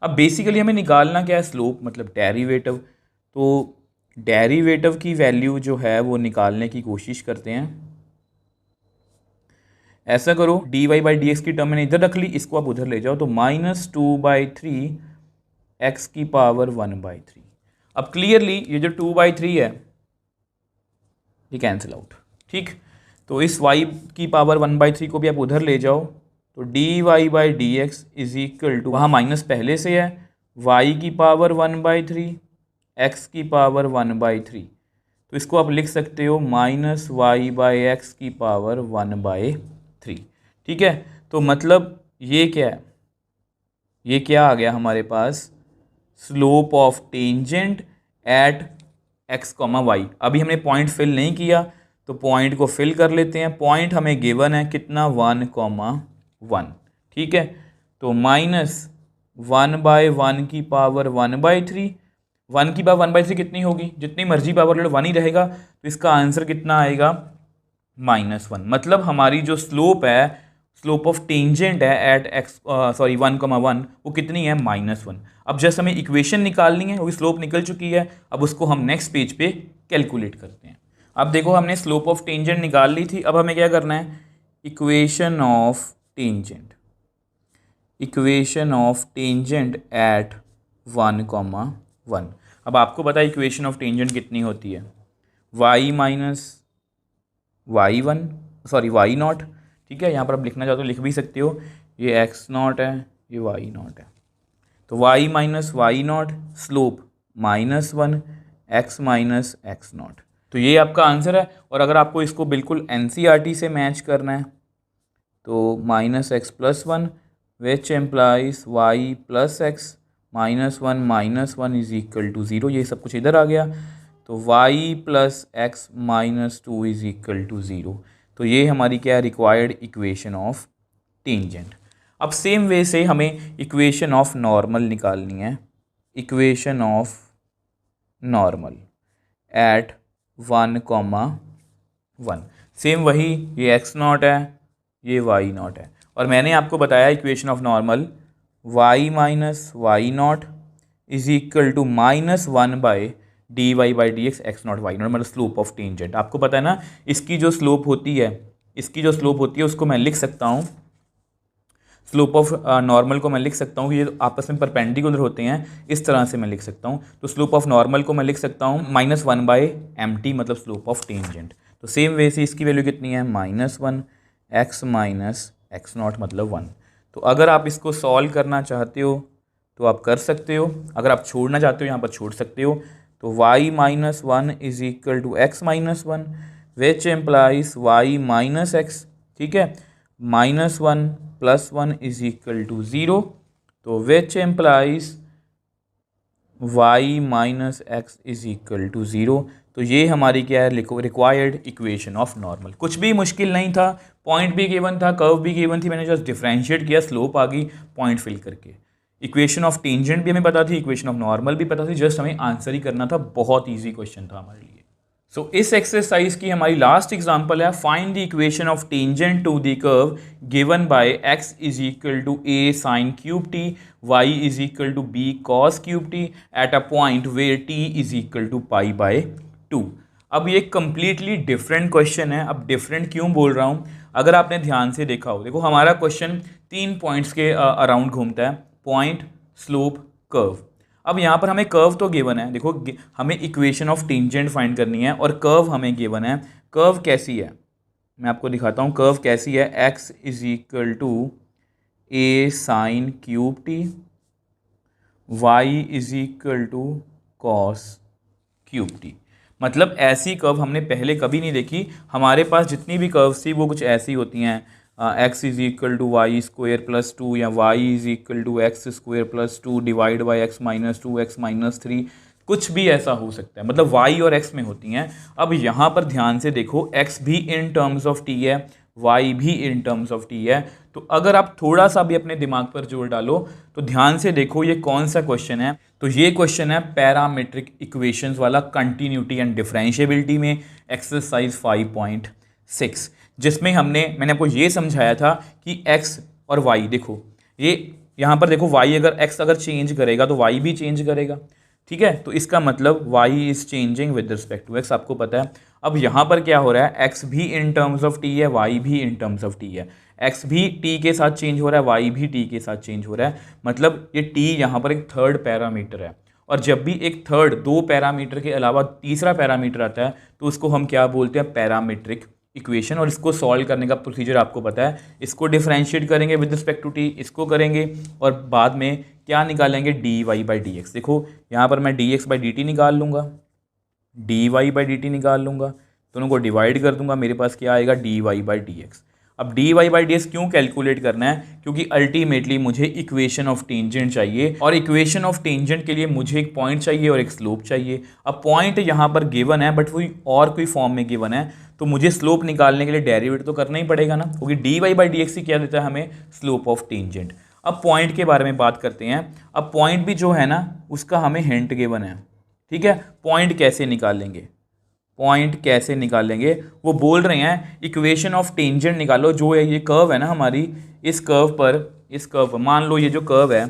अब बेसिकली हमें निकालना क्या है, स्लोप मतलब डेरिवेटिव। तो डेरिवेटिव की वैल्यू जो है वो निकालने की कोशिश करते हैं। ऐसा करो, dy/dx की टर्म मैंने इधर रख ली, इसको आप उधर ले जाओ। तो -2/3 x की पावर 1/3। अब क्लियरली ये जो 2/3 है ये कैंसिल आउट। ठीक, तो इस y की पावर 1/3 को भी आप उधर ले जाओ, तो d y by d x is equal to, वहाँ माइनस पहले से है, वाई की पावर 1/3 एक्स की पावर 1/3, तो इसको आप लिख सकते हो माइनस वाई बाई एक्स की पावर 1/3। ठीक है, तो मतलब ये क्या है, ये क्या आ गया हमारे पास, slope of tangent at x comma y. अभी हमने पॉइंट फिल नहीं किया तो पॉइंट को फिल कर लेते हैं। पॉइंट हमें गिवन है कितना, 1,1। ठीक है, तो माइनस 1/1 की पावर 1/3, 1 की पावर 1/3 कितनी होगी, जितनी मर्जी पावर ले लो 1 ही रहेगा, तो इसका आंसर कितना आएगा, -1। मतलब हमारी जो स्लोप है, स्लोप ऑफ टेंजेंट है एट एक्स 1,1 वो कितनी है, -1। अब जस्ट हमें इक्वेशन निकालनी है, वो स्लोप निकल चुकी है, अब उसको हम नेक्स्ट पेज पे कैलकुलेट करते हैं। अब देखो हमने स्लोप ऑफ टेंजेंट निकाल ली थी, अब हमें क्या करना है, equation of tangent, equation of tangent eight 1,1। अब आपको पता है इक्वेशन ऑफ टेंजेंट कितनी होती है, y माइनस वाई नॉट। ठीक है, यहाँ पर आप लिखना चाहते हो लिख भी सकते हो, ये एक्स नॉट है, ये वाई नॉट है, तो y minus y naught, slope -1, x minus x naught. तो ये आपका आंसर है। और अगर आपको इसको बिल्कुल NCERT से मैच करना है तो -x+1 which implies y plus x -1 is equal to 0, ये सब कुछ इधर आ गया, तो y plus x -2 is equal to 0। तो ये हमारी क्या है, रिक्वायर्ड इक्वेशन ऑफ टेंजेंट। अब सेम वे से हमें इक्वेशन ऑफ नॉर्मल निकालनी है, equation of normal at 1,1। Same वही, ये x नॉट है, ये y नॉट है, और मैंने आपको बताया equation of normal y minus y naught is equal to -1/dy/dx x naught y naught, मतलब स्लोप ऑफ टेंजेंट। आपको पता है ना, इसकी जो स्लोप होती है, उसको मैं लिख सकता हूँ, स्लोप ऑफ नॉर्मल को मैं लिख सकता हूँ, ये आपस में परपेंडिकुलर होते हैं, इस तरह से मैं लिख सकता हूँ। तो स्लोप ऑफ नॉर्मल को मैं लिख सकता हूँ -1/mt, मतलब स्लोप ऑफ टेंजेंट। तो सेम वे से इसकी वैल्यू कितनी है, -1 x माइनस एक्स नॉट, मतलब 1। तो अगर आप इसको सॉल्व करना चाहते हो तो आप कर सकते हो, अगर आप छोड़ना चाहते हो यहाँ पर छोड़ सकते हो। तो y minus 1 is equal to x minus 1 which implies y minus x. ठीक है, -1 + 1 इज इक्वल टू 0, तो which implies y minus x is equal to 0। तो ये हमारी क्या है, रिक्वायर्ड इक्वेशन ऑफ नॉर्मल। कुछ भी मुश्किल नहीं था, पॉइंट भी गिवन था, कर्व भी गिवन थी, मैंने जस्ट डिफरेंशिएट किया, स्लोप आ गई पॉइंट फिल करके। इक्वेशन ऑफ टेंजेंट भी हमें पता थी, इक्वेशन ऑफ नॉर्मल भी पता थी, जस्ट हमें आंसर ही करना था। बहुत ईजी क्वेश्चन था हमारे लिए। सो इस एक्सरसाइज की हमारी लास्ट एग्जांपल है, find the equation of tangent to the curve given by x is equal to a sin cube t, y is equal to b cos cube t at a point where t is equal to π/2। अब ये completely different question है। अब different क्यों बोल रहा हूँ, अगर आपने ध्यान से देखा हो, देखो हमारा क्वेश्चन 3 पॉइंट्स के अराउंड घूमता है, पॉइंट, स्लोप, कर्व। अब यहाँ पर हमें कर्व तो गिवन है, देखो हमें इक्वेशन ऑफ टेंजेंट फाइंड करनी है और कर्व हमें गिवन है। कर्व कैसी है, मैं आपको दिखाता हूँ कर्व कैसी है, x is equal to a sin cube t, y is equal to cos cube t। मतलब ऐसी कर्व हमने पहले कभी नहीं देखी। हमारे पास जितनी भी कर्व्स थी वो कुछ ऐसी होती हैं, x is equal to y square plus 2 या y is equal to x square plus 2 divide by x minus 2 x minus 3, कुछ भी ऐसा हो सकता है, मतलब y और x में होती हैं। अब यहाँ पर ध्यान से देखो, x भी इन टर्म्स ऑफ t है, y भी इन टर्म्स ऑफ t है। तो अगर आप थोड़ा सा भी अपने दिमाग पर जोर डालो तो ध्यान से देखो ये कौन सा क्वेश्चन है। तो ये क्वेश्चन है पैरामीट्रिक इक्वेशंस वाला, कंटिन्यूटी एंड डिफरेंशिएबिलिटी में, एक्सरसाइज 5.6, जिसमें मैंने आपको ये समझाया था कि x और y, देखो ये यहाँ पर देखो y अगर x अगर चेंज करेगा तो y भी चेंज करेगा। ठीक है, तो इसका मतलब y is changing with respect to x, आपको पता है। अब यहाँ पर क्या हो रहा है, x भी इन टर्म्स ऑफ t है, y भी इन टर्म्स ऑफ t है, x भी t के साथ चेंज हो रहा है, y भी t के साथ चेंज हो रहा है, मतलब ये t यहाँ पर एक थर्ड पैरामीटर है। और जब भी एक थर्ड, 2 पैरामीटर के अलावा तीसरा पैरामीटर आता है तो उसको हम क्या बोलते हैं, पैरामीट्रिक इक्वेशन और इसको सॉल्व करने का प्रोसीजर आपको पता है। इसको डिफरेंशिएट करेंगे विद रिस्पेक्ट टू टी, इसको करेंगे और बाद में क्या निकालेंगे, d y by d x. देखो यहाँ पर मैं d x by d t निकाल लूँगा, d y by d t निकाल लूँगा, दोनों को डिवाइड कर दूंगा, मेरे पास क्या आएगा, d y by d x. अब d y by d x क्यों कैलकुलेट करना है, क्योंकि अल्टीमेटली मुझे इक्वेशन ऑफ टेंजेंट चाहिए और इक्वेशन ऑफ टेंजेंट के लिए मुझे एक पॉइंट चाहिए और एक स्लोप चाहिए। अब पॉइंट यहाँ पर गिवन है बट वही और कोई फॉर्म में गिवन है, तो मुझे स्लोप निकालने के लिए डेरिवेटिव तो करना ही पड़ेगा ना, क्योंकि d y by d x ही क्या देता है हमें, स्लोप ऑफ टेंजेंट। अब पॉइंट के बारे में बात करते हैं। अब पॉइंट भी जो है ना उसका हमें हिंट गिवन है, ठीक है। पॉइंट कैसे निकालेंगे, पॉइंट कैसे निकालेंगे, वो बोल रहे हैं इक्वेशन ऑफ टेंजेंट निकालो। जो है ये कर्व है ना हमारी, इस कर्व पर मान लो ये जो कर्व है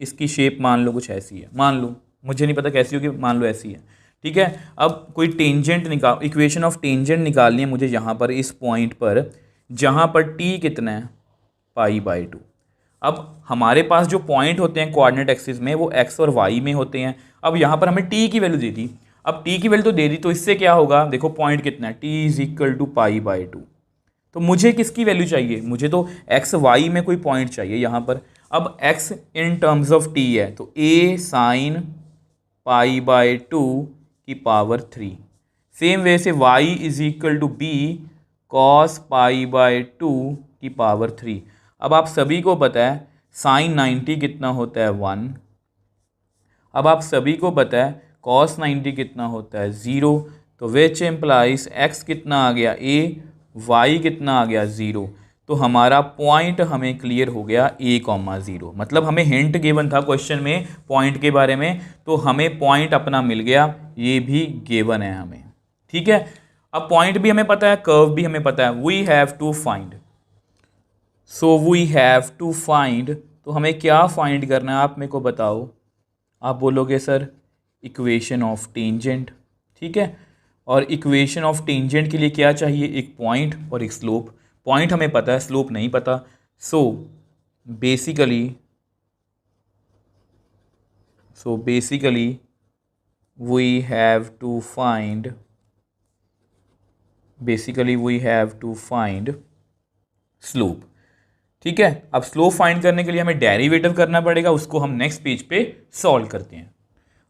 इसकी शेप मान लो कुछ ऐसी है, मान लो, मुझे नहीं पता कैसी होगी, मान लो ऐसी है, ठीक है। अब कोई टेंजेंट निकाल, इक्वेशन ऑफ टेंजेंट निकालनी है मुझे यहाँ पर इस पॉइंट पर, जहाँ पर टी कितना है, पाई बाई 2। अब हमारे पास जो पॉइंट होते हैं कोऑर्डिनेट एक्सिस में वो एक्स और वाई में होते हैं। अब यहाँ पर हमें टी की वैल्यू दे दी, अब टी की वैल्यू तो दे दी, तो इससे क्या होगा, देखो पॉइंट कितना है, t is equal to pi by 2। तो मुझे किसकी वैल्यू चाहिए, मुझे तो एक्स वाई में कोई पॉइंट चाहिए यहाँ पर। अब x in terms of T है तो ए साइन पाई बाई 2 की पावर 3। सेम वे से y is equal to b cos pi by 2 की पावर 3। अब आप सभी को पता है साइन 90 कितना होता है 1। अब आप सभी को पता है कॉस 90 कितना होता है 0। तो विच एम्प्लाइज एक्स कितना आ गया ए, वाई कितना आ गया 0। तो हमारा पॉइंट हमें क्लियर हो गया a, 0। मतलब हमें हिंट गिवन था क्वेश्चन में पॉइंट के बारे में, तो हमें पॉइंट अपना मिल गया, ये भी गिवन है हमें, ठीक है। अब पॉइंट भी हमें पता है, कर्व भी हमें पता है, we have to find, so we have to find. तो हमें क्या फाइंड करना है आप मेरे को बताओ। आप बोलोगे सर इक्वेशन ऑफ टेंजेंट, ठीक है। और इक्वेशन ऑफ टेंजेंट के लिए क्या चाहिए, एक पॉइंट और एक स्लोप। पॉइंट हमें पता है, स्लोप नहीं पता। So basically we have to find slope, ठीक है। अब स्लोप फाइंड करने के लिए हमें डेरिवेटिव करना पड़ेगा, उसको हम नेक्स्ट पेज पे सॉल्व करते हैं।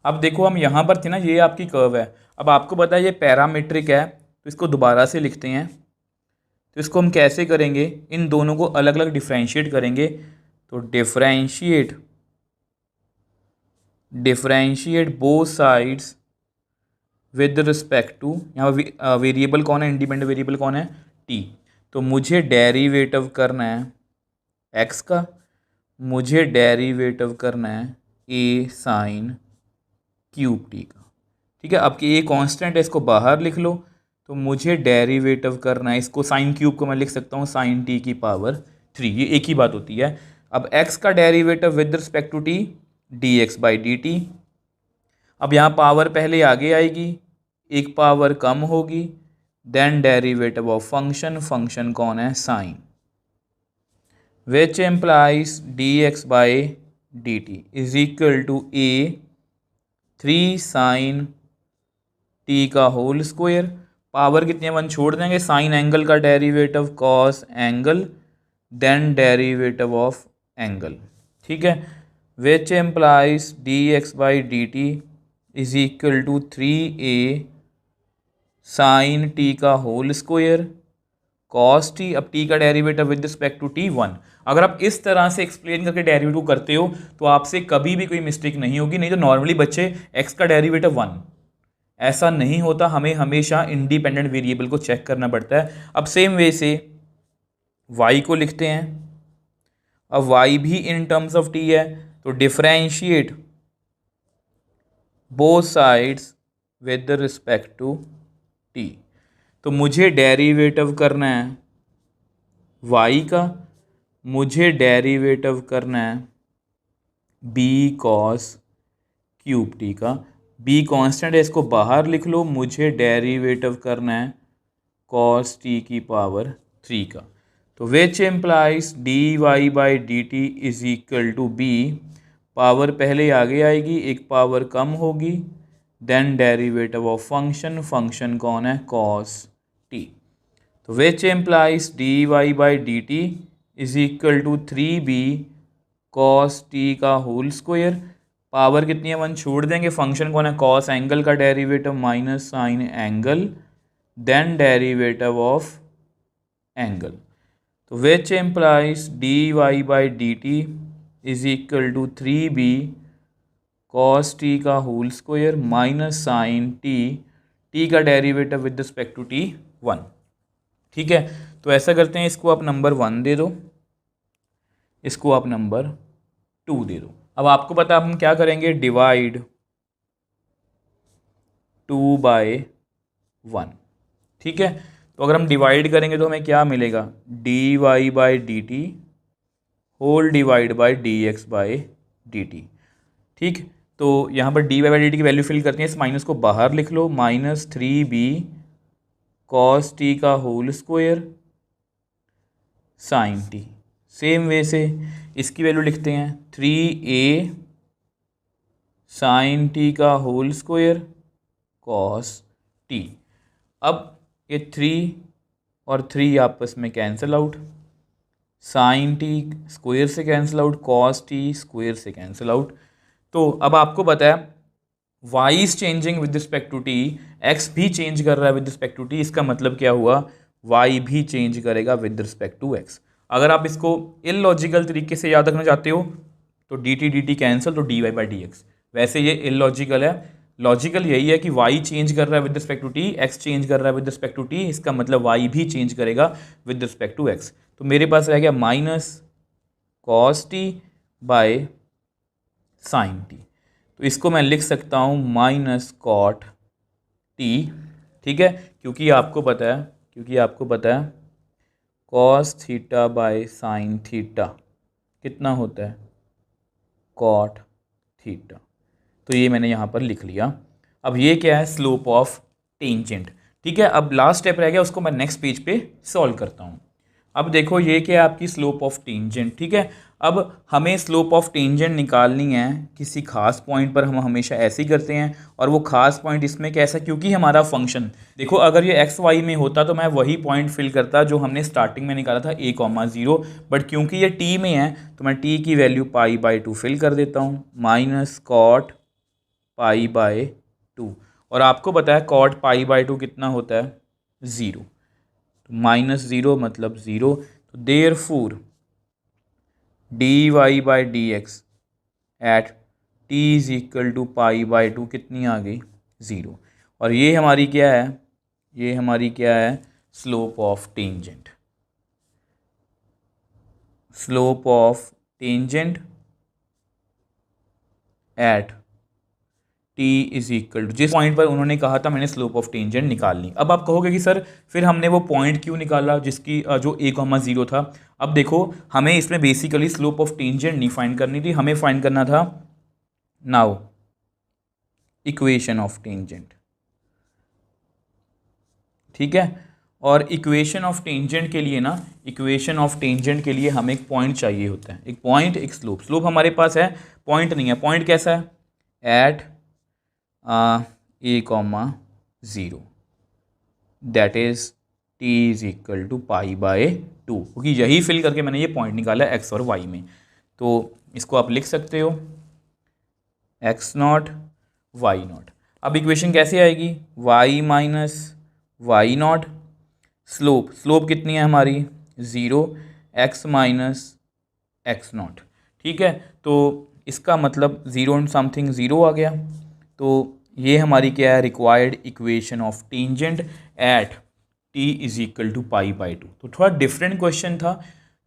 अब देखो हम यहाँ पर थे ना, ये आपकी कर्व है। अब आपको पता है ये पैरामीट्रिक है, तो इसको दोबारा से लिखते हैं। तो इसको हम कैसे करेंगे, इन दोनों को अलग अलग डिफरेंशिएट करेंगे। तो differentiate both sides with respect to, यहाँ वेरिएबल कौन है, इंडिपेंडेंट वेरिएबल कौन है, टी। तो मुझे डेरिवेटिव करना है एक्स का, मुझे डेरिवेटिव करना है ए साइन क्यूब टी का, ठीक है। अब कि ए कांस्टेंट है, इसको बाहर लिख लो। तो मुझे डेरिवेटिव करना है, इसको साइन क्यूब को मैं लिख सकता हूँ साइन टी की पावर 3, ये एक ही बात होती है। अब एक्स का derivative with respect to t, d x by d t. अब यहाँ पावर पहले आगे आएगी, एक पावर कम होगी, देन डेरिवेटिव ऑफ फंक्शन कौन है, sine, which implies d x by d t is equal to a 3 sine t का होल स्क्वायर। पावर कितनी है, 1 छोड़ देंगे, साइन एंगल का derivative cos angle, then derivative of angle, ठीक है। Which implies d x by d t is equal to 3a sine t का whole square cos t. अब टी का derivative with respect to t 1। अगर आप इस तरह से एक्सप्लेन करके डेरिवेटिव करते हो तो आपसे कभी भी कोई मिस्टेक नहीं होगी। नहीं तो नॉर्मली बच्चे एक्स का डेरिवेटिव 1, ऐसा नहीं होता, हमें हमेशा इंडिपेंडेंट वेरिएबल को चेक करना पड़ता है। अब सेम वे से y को लिखते हैं। अब y भी इन टर्म्स ऑफ t है, तो differentiate both sides with respect to t। तो मुझे डेरिवेटिव करना है y का, मुझे डेरिवेटिव करना है b कॉस क्यूब टी का। b कांस्टेंट है, इसको बाहर लिख लो। मुझे डेरिवेटिव करना है कॉस टी की पावर 3 का। तो which implies d y by d t is equal to b, power पहले आगे आएगी, एक पावर कम होगी, देन डेरिवेटिव ऑफ फंक्शन कौन है, कॉस टी। तो which implies d y by d t is equal to 3b cos t का होल स्क्वायर। पावर कितनी है, 1 छोड़ देंगे, फंक्शन कौन है, कॉस एंगल का derivative minus sine angle then derivative of angle. तो which implies d y by d t is equal to 3b cos t का whole square minus sine t का derivative with respect to t 1। ठीक है, तो ऐसा करते हैं, इसको आप नंबर 1 दे दो, इसको आप नंबर 2 दे दो। अब आपको पता है हम क्या करेंगे, डिवाइड 2 बाय 1। ठीक है, तो अगर हम डिवाइड करेंगे तो हमें क्या मिलेगा, d y by d t whole divide by d x by d t. ठीक, तो यहाँ पर d y by d t की वैल्यू फिल करते हैं, इस माइनस को बाहर लिख लो, माइनस 3b कॉस टी का whole square sine t. Same way से इसकी वैल्यू लिखते हैं 3a साइन टी का होल स्क्वायर कॉस टी। अब ये 3 और 3 आपस में cancel out, sign t square से cancel out, cos t square से कैंसिल आउट। तो अब आपको पता है y is changing with respect to t, x भी चेंज कर रहा है विद रिस्पेक्ट टू t, इसका मतलब क्या हुआ, y भी चेंज करेगा विद रिस्पेक्ट टू x। अगर आप इसको इलॉजिकल तरीके से याद रखना चाहते हो तो dt कैंसिल, तो dy बाई dx। वैसे ये इलॉजिकल है, लॉजिकल यही है कि y चेंज कर रहा है with respect to t, x change कर रहा है विद रिस्पेक्ट टू t, इसका मतलब y भी चेंज करेगा विद रिस्पेक्ट टू x। तो मेरे पास रह गया minus cos T by sine T, तो इसको मैं लिख सकता हूँ माइनस कॉट टी। ठीक है, क्योंकि आपको पता है cos theta by sine theta कितना होता है, कॉट थीटा। तो ये मैंने यहाँ पर लिख लिया। अब ये क्या है, स्लोप ऑफ टेंजेंट। ठीक है, अब लास्ट स्टेप रह गया, उसको मैं नेक्स्ट पेज पे सॉल्व करता हूँ। अब देखो ये क्या है, आपकी स्लोप ऑफ टेंजेंट। ठीक है, अब हमें स्लोप ऑफ टेंजेंट निकालनी है किसी खास पॉइंट पर, हम हमेशा ऐसे ही करते हैं, और वो खास पॉइंट इसमें कैसा, क्योंकि हमारा फंक्शन देखो अगर ये एक्स वाई में होता तो मैं वही पॉइंट फिल करता जो हमने स्टार्टिंग में निकाला था a,0, बट क्योंकि ये t में है तो मैं t की वैल्यू π/2 फिल कर देता हूँ, माइनस कॉट π/2। और आपको पता है कॉट π/2 कितना होता है, 0, तो माइनस 0 मतलब 0। तो therefore d y by d x at t is equal to π/2 कितनी आ गई, 0। और ये हमारी क्या है, slope of tangent. Slope of tangent at t is equal to, जिस पॉइंट पर उन्होंने कहा था मैंने स्लोप ऑफ टेंजेंट निकालनी। अब आप कहोगे कि सर फिर हमने वो पॉइंट क्यों निकाला जिसकी जो a,0 था। अब देखो हमें इसमें बेसिकली स्लोप ऑफ टेंजेंट नहीं फाइंड करनी थी, हमें फाइंड करना था नाउ इक्वेशन ऑफ टेंजेंट। ठीक है, और इक्वेशन ऑफ टेंजेंट के लिए हमें एक पॉइंट चाहिए होता है, एक पॉइंट एक स्लोप। स्लोप हमारे पास है, पॉइंट नहीं है। पॉइंट कैसा है, at a,0 that is t is equal to π/2, क्योंकि यही फिल करके मैंने ये पॉइंट निकाला है x और y में। तो इसको आप लिख सकते हो x0 y0। अब इक्वेशन कैसे आएगी, y माइनस y0, स्लोप कितनी है हमारी 0, x माइनस x0। ठीक है, तो इसका मतलब 0 एंड समथिंग 0 आ गया। तो ये हमारी क्या है, required equation of tangent at t is equal to π/2। तो थोड़ा डिफरेंट क्वेश्चन था,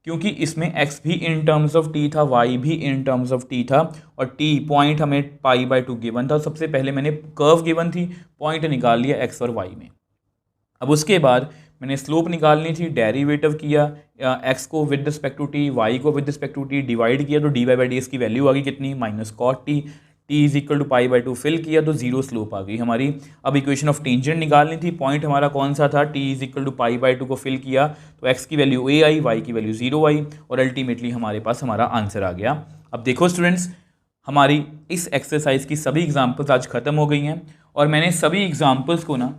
क्योंकि इसमें x भी इन टर्म्स ऑफ t था, y भी इन टर्म्स ऑफ t था, और t पॉइंट हमें π/2 गिवन था। सबसे पहले मैंने कर्व गिवन थी, पॉइंट निकाल लिया x और y में। अब उसके बाद मैंने स्लोप निकालनी थी, डेरिवेटिव किया, x को with respect to t, y को with respect to t, divide किया तो dy बाई डी की वैल्यू आ गई कितनी, minus cot t, t is equal to π/2 fill किया तो 0 स्लोप आ गई हमारी। अब इक्वेशन ऑफ टेंजेंट निकालनी थी, पॉइंट हमारा कौन सा था, t इज इक्वल टू π/2 को फिल किया तो x की वैल्यू a आई, y की वैल्यू 0 आई, और अल्टीमेटली हमारे पास हमारा आंसर आ गया। अब देखो स्टूडेंट्स, हमारी इस एक्सरसाइज की सभी एग्जाम्पल्स आज ख़त्म हो गई हैं, और मैंने सभी एग्जाम्पल्स को ना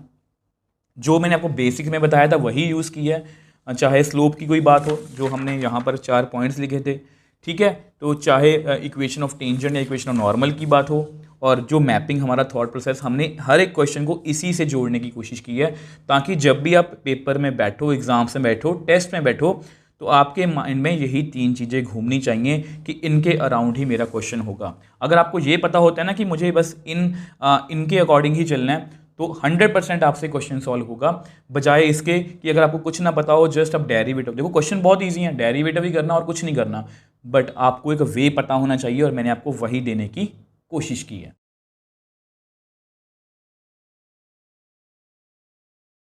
जो मैंने आपको बेसिक में बताया था वही यूज़ किया है, चाहे स्लोप की कोई बात हो जो हमने यहाँ पर 4 पॉइंट्स लिखे थे, ठीक है। तो चाहे इक्वेशन ऑफ टेंजेंट या इक्वेशन ऑफ नॉर्मल की बात हो, और जो मैपिंग हमारा थॉट प्रोसेस, हमने हर एक क्वेश्चन को इसी से जोड़ने की कोशिश की है, ताकि जब भी आप पेपर में बैठो, एग्जाम्स में बैठो, टेस्ट में बैठो, तो आपके माइंड में यही 3 चीज़ें घूमनी चाहिए कि इनके अराउंड ही मेरा क्वेश्चन होगा। अगर आपको ये पता होता है ना कि मुझे बस इनके अकॉर्डिंग ही चलना है, तो 100% आपसे क्वेश्चन सॉल्व होगा, बजाय इसके कि अगर आपको कुछ ना पता हो, जस्ट आप डेरिवेटिव, देखो क्वेश्चन बहुत ईजी है, डेरिवेटिव ही करना और कुछ नहीं करना, बट आपको एक वे पता होना चाहिए, और मैंने आपको वही देने की कोशिश की है।